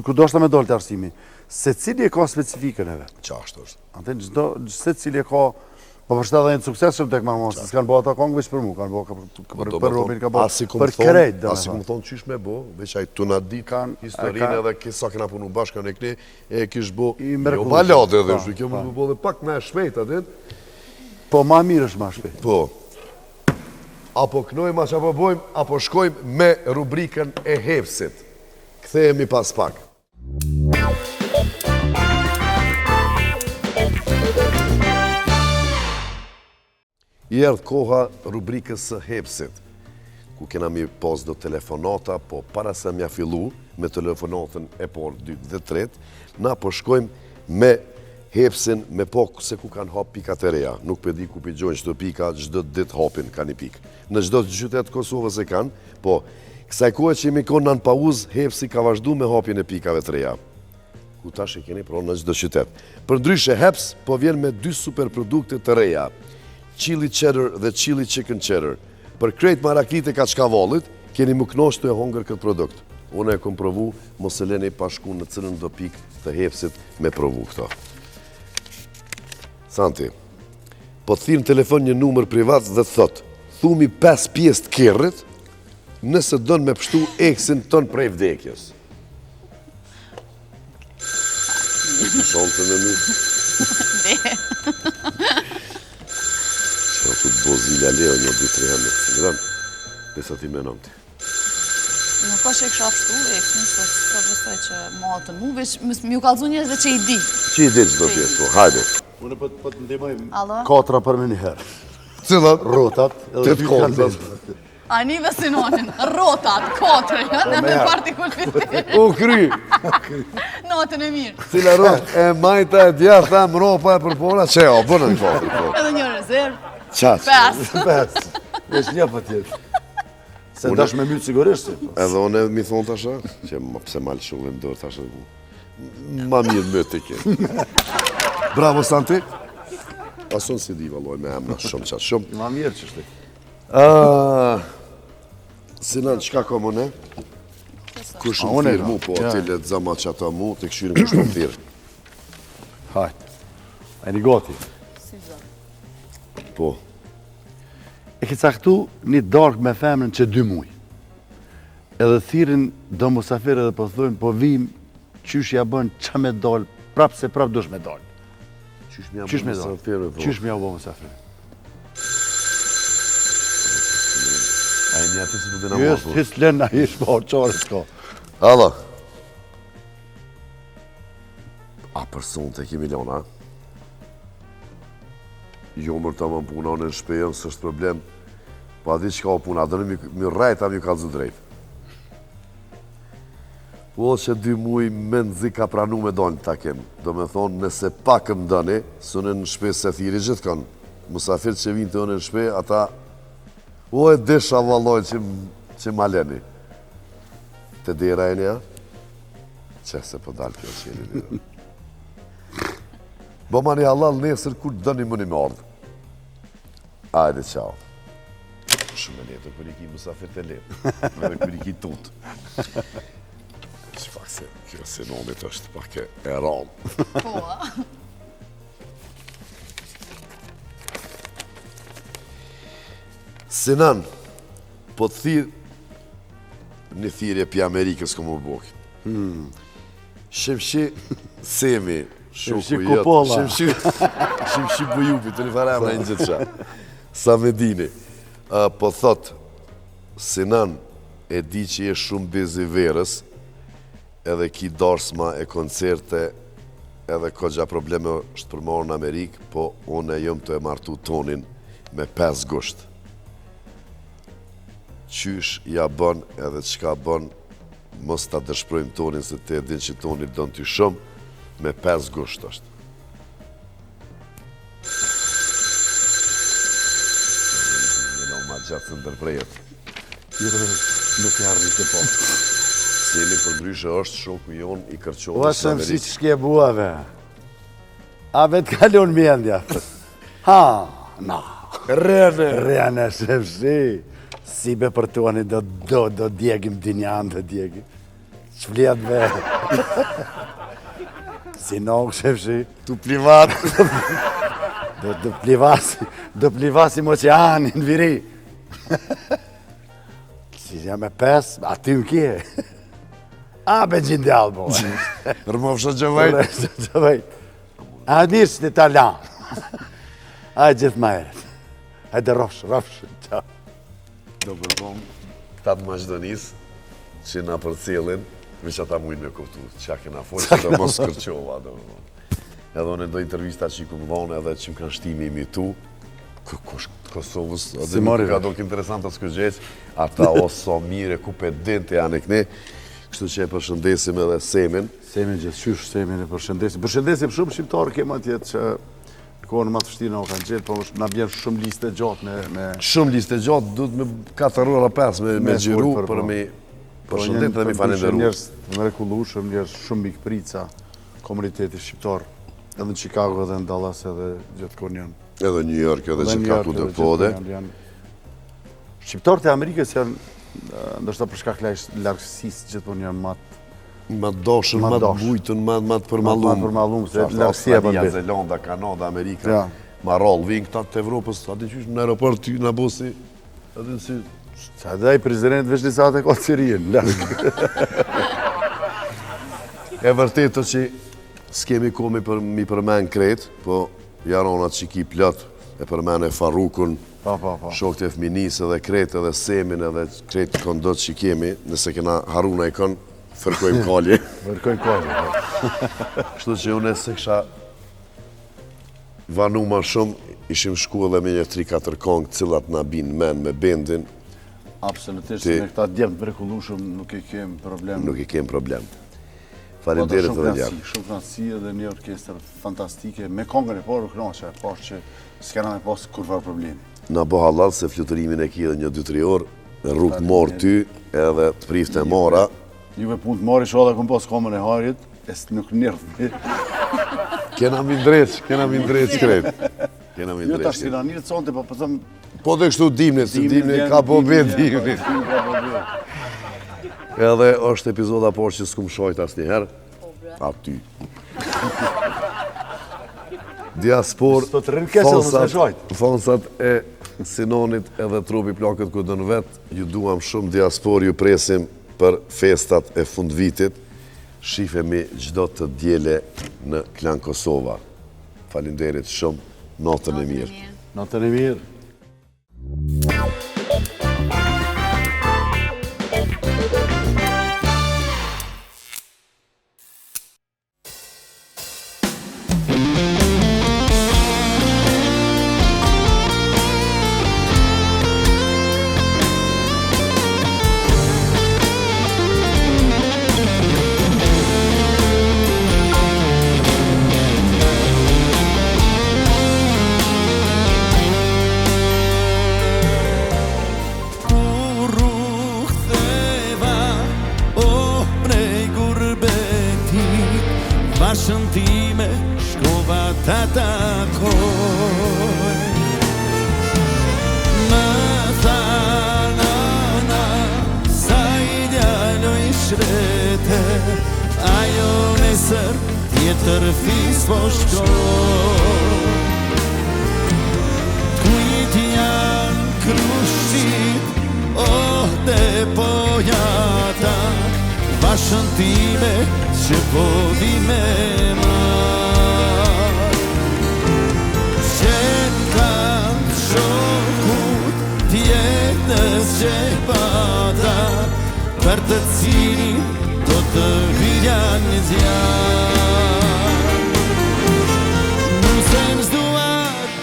D: ku do shta me dollë të Arsimi, Se cili e ka specifikën e vetë.
A: Qashtë është.
D: Anten se cili e ka, po përshta dhe në sukseshëm tek ma mos, s'kanë bo ata kongë veç për mu, kanë bo për Robin, ka bo për krejt.
A: Asi ku më thonë qysh me bo, veç aj të na ditë historinë edhe kisa këna punu bashka në këni, e kish bo, jo balade edhe është, kjo më bo dhe pak me shpejt atit.
D: Po ma mirë është ma shpejt.
A: Po, apo knojmë, apo bojmë, apo shkojmë me rubrikën e hepsit. Kthehemi pas pak. I erdhë koha rubrikës së hepsit, ku kena mi pas do telefonata, po para se mja fillu me telefonatën e por 2 dhe 3, na po shkojmë me hepsin me po se ku kanë hap pikat e reja. Nuk përdi ku pigjojnë qdo pika, gjdo dit hapin ka një pik. Në gjdo qytet Kosovës e kanë, po kësaj kohë që jemi konë në pauzë, hepsi ka vazhdu me hapin e pikave të reja. Ku tash e keni pro në gjdo qytet. Për ndryshe heps, po vjen me 2 super produkte të reja. Chili cheddar dhe chili chicken cheddar. Për krejt maraklit e Kaçkavallit, keni më knosh të e hongër këtë produkt. Unë e kom provu, mos e leni pa shku në cilën do pik të hepsit me provu këto. Santi, po të thirë në telefon një numër privat dhe të thot, thumi 5 pjesë të kerrit, nëse donë me pështu eksin ton prej vdekjes. Shonë të në mirë. Që të bozilja leo një 2-3 herë në të sigran, dhe sa ti menon ti.
C: Nuk është e kësha pështu, eksin, së vësoj që ma të mu, veç m'ju kalzu njës dhe që i di.
A: Që i di që do pjesë, po, hajde.
D: Unë po të ndimojmë
C: Alo?
D: 4 për me një herë.
A: Cilat?
D: Rotat, edhe 2
A: kontat.
C: Anive Sinonin, rotat, 4, janë në partikulitet.
A: O, kry!
C: Natën e mirë.
A: Cila rot e majta e djarë, tham ropa e përpona, që o, bënë në kohë.
C: Edhe një rezervë,
A: Qaqë.
C: 5.
D: Vesh një për tjetë. Se dash me mytë sigurisht.
A: Edhe one mi thonë tasha, që pse malë shumë në dorë tasha, ma mirë më të kje. Bravo, Santi. Asun si di valoj me emna shumë qatë shumë.
D: Ma mirë që shte.
A: Sinan, qka ka më ne? Kush më
D: Une
A: thirë
D: ka,
A: mu, po
D: ja.
A: atile të zama që ata mu, të këshyrin kush më thirë.
D: Hajt. E një goti.
A: Po,
D: E ke caktu një dark me femrën që 2 muj. Edhe thirin do musafirë edhe po thujnë, po vim, qysh ja bën qa me dal, prap se prap dush me dal.
A: qysh më
D: Qysh me
A: jam
D: dal?
A: musafirë, po.
D: Qysh me ja bo musafirë?
A: A e një atë si të dina
D: Jo,
A: morë,
D: s'tis lën a ish po, qare s'ka.
A: Alla. A person të ki miliona? Jo mërë ta më puna në shpejën, së është problem. Pa di që ka o puna, dhe në mi rajta mi kalzu drejt. Po që 2 muj me nëzi ka pranu me dojnë takim. Do me thonë, nëse pak më dëni, së në shpe se thiri gjithë kanë. Musafirë që vinë të në shpe, ata o e desha valoj që maleni. Të dira e nja? Që se po dalë kjo qeni një. Bo ma një halal nesër kur dëni më një më ardhë. Ajde, qao. Shumë e letër, kër i ki musafir të letë. Edhe kër i ki tutë. Që pak se, kjo sinonit është pak e ramë.
C: Po, a?
A: Sinan, po të thirë një thirje pi Amerikës këmë u bokë. Shemshi Semi,
D: Shemshi
A: shoku
D: Kupolla.
A: Shemshi Bujupi, të një fara emra një gjithë qa. Sa me dini. Po thot, Sinan, e di që je shumë bezi verës, edhe ki darsma e koncerte, edhe ko gja probleme është përmarë në Amerikë, po unë e jëmë të e martu tonin me 5 gusht. Qysh ja bën edhe qka bën, mos ta dëshprojmë tonin se te din që tonin don ty shumë, me 5 gusht është. Në ma gjatë së ndërprejet.
D: Nëse arri të po.
A: Semi për ndryshe është shoku jonë i
D: O,
A: kërqovës
D: se
A: në
D: mësi
A: Amerikë.
D: që shke buave. A vetë kalon mjendja. Ha, na.
A: Rene!
D: Rene, se mësi. Si be për tuani do djegim dinjan, do djegim. Që vlijat be. Si nog, shefshi.
A: Tu privat.
D: Do plivasi oqeanin viri. Si jam e 5, aty më kje. A, be gjindjallë, bo.
A: Rëmofsha gjëvejt.
D: Gjëvejt. A, mirë që t'italian. A, gjithë ma eret. Hajde rofsh. Qa.
A: Do përkom, këta të Maqedonisë, që na përcjellin, veç ata mujnë me kuptu, qa kena folë, që të mos kërqova. Edhe unë do intervista që i këmë vonë edhe që më kanë shtimi imitu, Kosovës, edhe nuk ka dok interesant asë këgjeq, ata oso mire, ku pe dente janë e këne, kështu që e përshëndesim edhe Semin.
D: Semin gjithësysh, Semin e përshëndesim. Përshëndesim shumë shqiptarë kema tjetë që në kohën më të vështirë në kanë gjetë, po na bjen shumë liste gjatë me...
A: Shumë liste gjatë, duhet me 4 ora 5 me gjiru, për me përshëndet dhe me falenderu.
D: Njerës të mrekullueshëm, njerës shumë mikprica komuniteti shqiptar, edhe në Chicago, edhe në Dallas, edhe gjithë kur janë.
A: Edhe New York, edhe që ka ku dhe pode.
D: Shqiptarët e Amerikës janë, ndërsa për shkak largësisë, gjithmonë janë
A: ma doshën, ma të bujtën, ma të përmalum.
D: Ma të përmalum, se largësia për
A: Australia, Zelanda, Kanada, Amerika, ma rollë, vinë këta të Evropës, ati qysh në aeroport ty në bosi, edhe në si...
D: Qa dhe i prezident veç një saate ka të Sirien, largë.
A: E vërtetë që s'kemi ko mi përmen kretë, po jaronat që ki plot, e përmen e Farukun, shokët e fminisë edhe kretë edhe Semin edhe kretë këndot që kemi, nëse kena Haruna i kënë, fërkojmë kalje.
D: Fërkojmë kalje.
A: Kështu që unë e se kësha vanu ma shumë, ishim shku edhe me një 3-4 kongë cilat na binë men me bendin.
D: Absolutisht, me këta djemë të mrekullueshëm nuk i kemë problem.
A: Nuk i kemë problem. Faleminderit edhe ljarë.
D: Shumë knatësi edhe një orkestër fantastike, me kongën e parë u knaqe, pas që s'kena me pas kurvar problemi.
A: Na bo halal se flutërimin e ki edhe një 2-3 orë, në rrugë të morë ty edhe të prifte mora.
D: Juve punë të marrë i shoda këm pas komën e harit, e së nuk nërë.
A: Kena mi ndreq kretë.
D: Jo tash si në njërë të sonte, po pëtëm...
A: Po dhe kështu dimnit, se dimnit ka po be dimnit. Edhe është epizoda por që s'kum shojt as njëherë, aty. Diaspor, fonsat e Sinonit edhe trupi plakët ku dënë vetë, ju duam shumë diaspor, ju presim për festat e fund vitit, shifemi gjdo të djele në Klan Kosova. Falinderit shumë, natën e mirë.
D: Natën e mirë.
E: Bashën time shkova të takoj. Më tha nana, sa idealoj shrete, ajo nesër tjetër fis po shkoj. Kujt janë krushqit, oh dhe pojata, bashën time që po vi me marë. Qenë kanë shokut tjetës që i pata, për të cilin do të vilja një zjarë. Nusem s'dua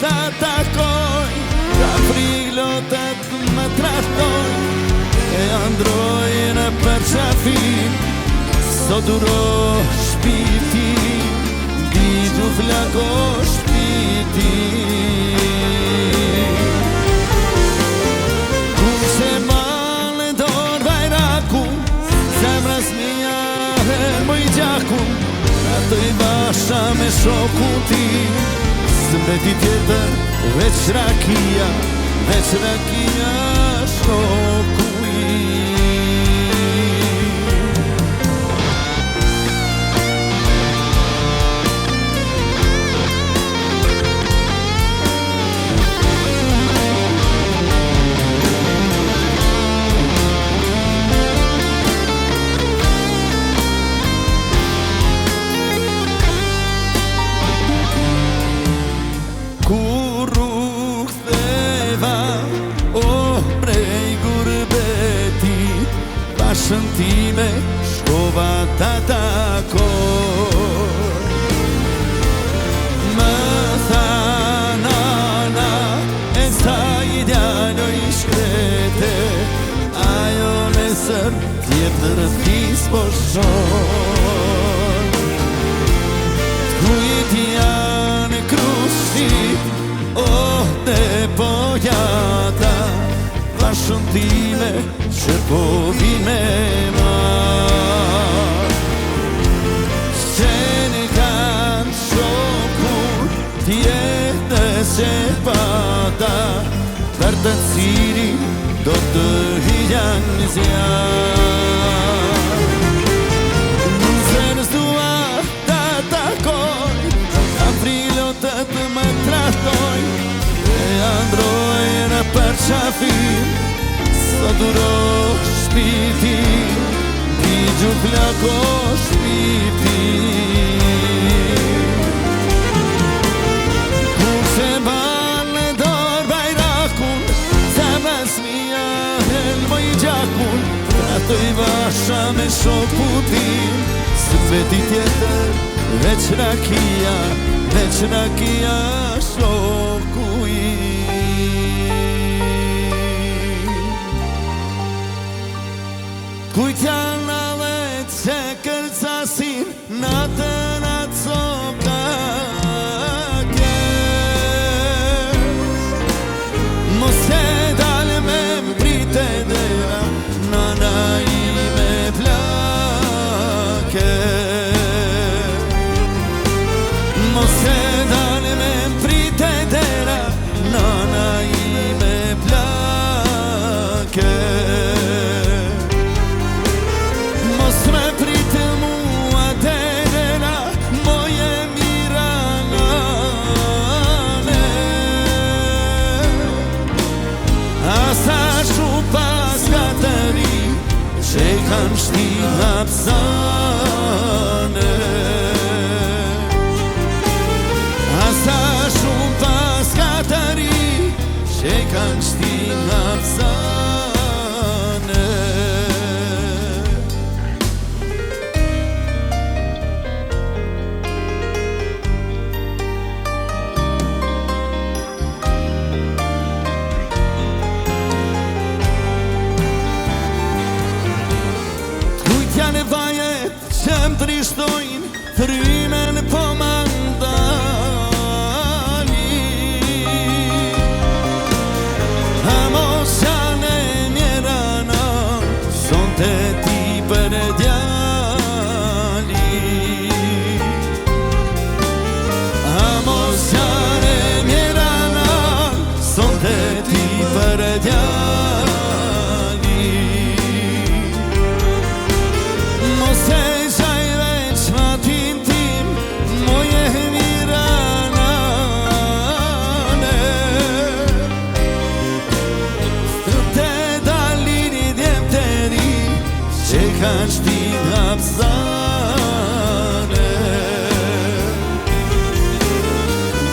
E: ta takoj, ka frilotet më trahtoj, e androjnë për qafin, sot duro shpirti, ditu flako shpirti. Kur se male dorë vajraku, zemrës mija e mëj gjaku, ato i basha me shoku ti, së mbeti tjetër veç rakia shoku i. bashën time shkova ta takoj. Më tha nana, e sa I djaloj shkrete, ajo nesër tjetër fis po shon. T'kujt janë krushti, oh te pojata, bashën time që po vime marr. Se në kanë shokur tjetës e pata, për të cilin do të hijan zjarr. Nëse dua ta takoj, aprilotët më tratoj, e androjnë për qafim, sa duro shpiti, ti gjuflako shpiti. Kur se ban në dorë bajrakun, zemrës mia helmoj gjakun, tratoj basha me shokutin, së veti tjetër veç rakia shokuin. Kujt janë allet që kërcasin natën atë sokake, mos e dalë me mbrite dera, nana ime plake. Mos e dalë me mbrite dera, nana ime plake. Mos me pritë mua dera, moje miranane. Asa shu pas katëri, që kanë shti hapsane. Asa shu pas katëri, që kanë shti hapsane. Janë vajet që më trishtojnë, frymen po mandali. A mos janë e mjera në, son të ti për djali. A mos janë e mjera në, son të ti për djali. Mos e qaj veç matin tim, moje miranane. Të dalin I djemteri, që kanë shti hapsane.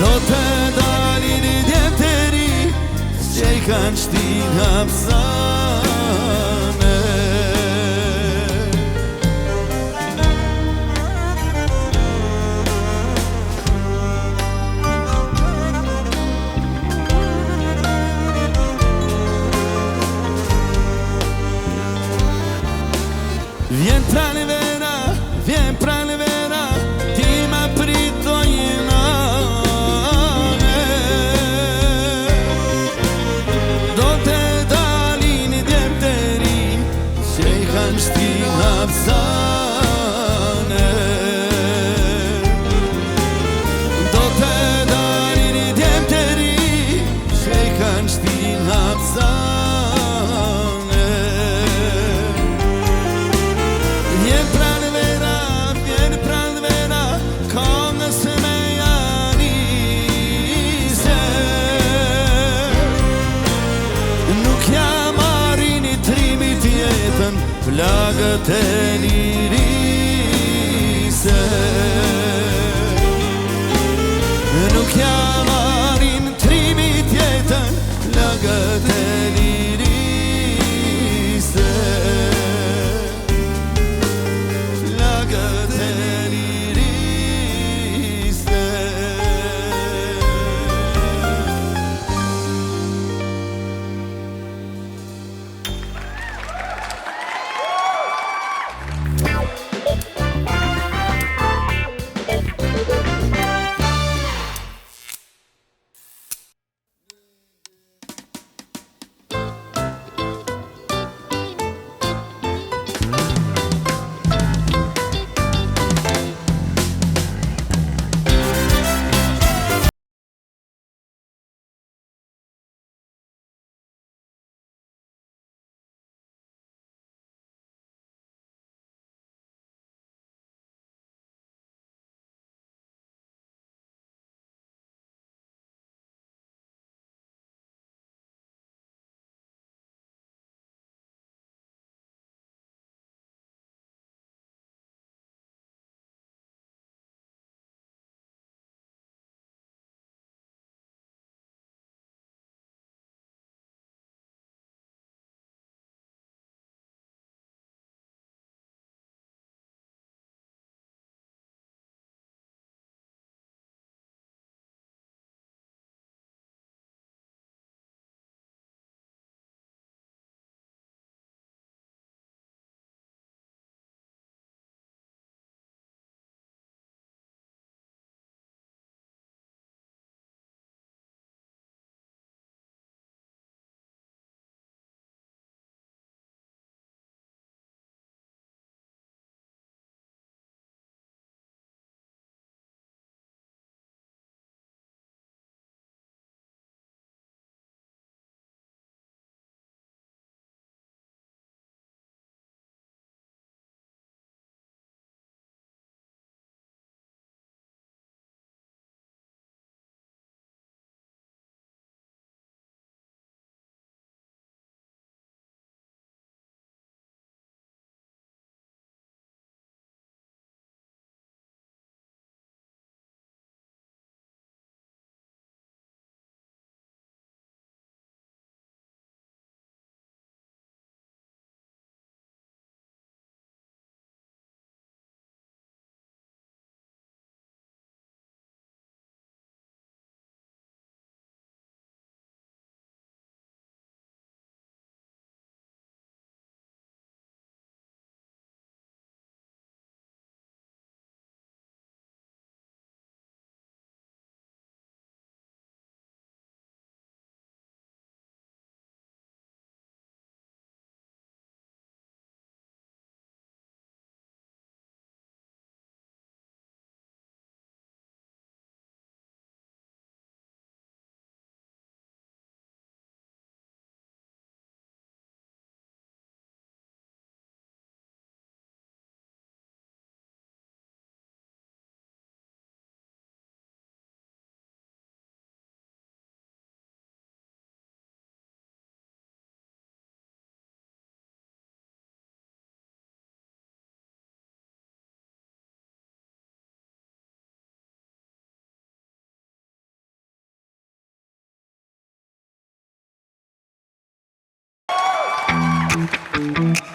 E: Do të dalin I djemteri, që kanë shti hapsane. Vjen pranë vera, ti ma pritojnë ane. Do të dalin I djemteri, që I kanë shti hapsane. Do të dalin I djemteri, që I kanë shti hapsane. Vjen pranë vera, kam nëse me janise. Nuk jam marin I trimit jetën, plagët e lirise. Nuk jam marin trimit jetën, plagët e lirise.
C: Faleminderit.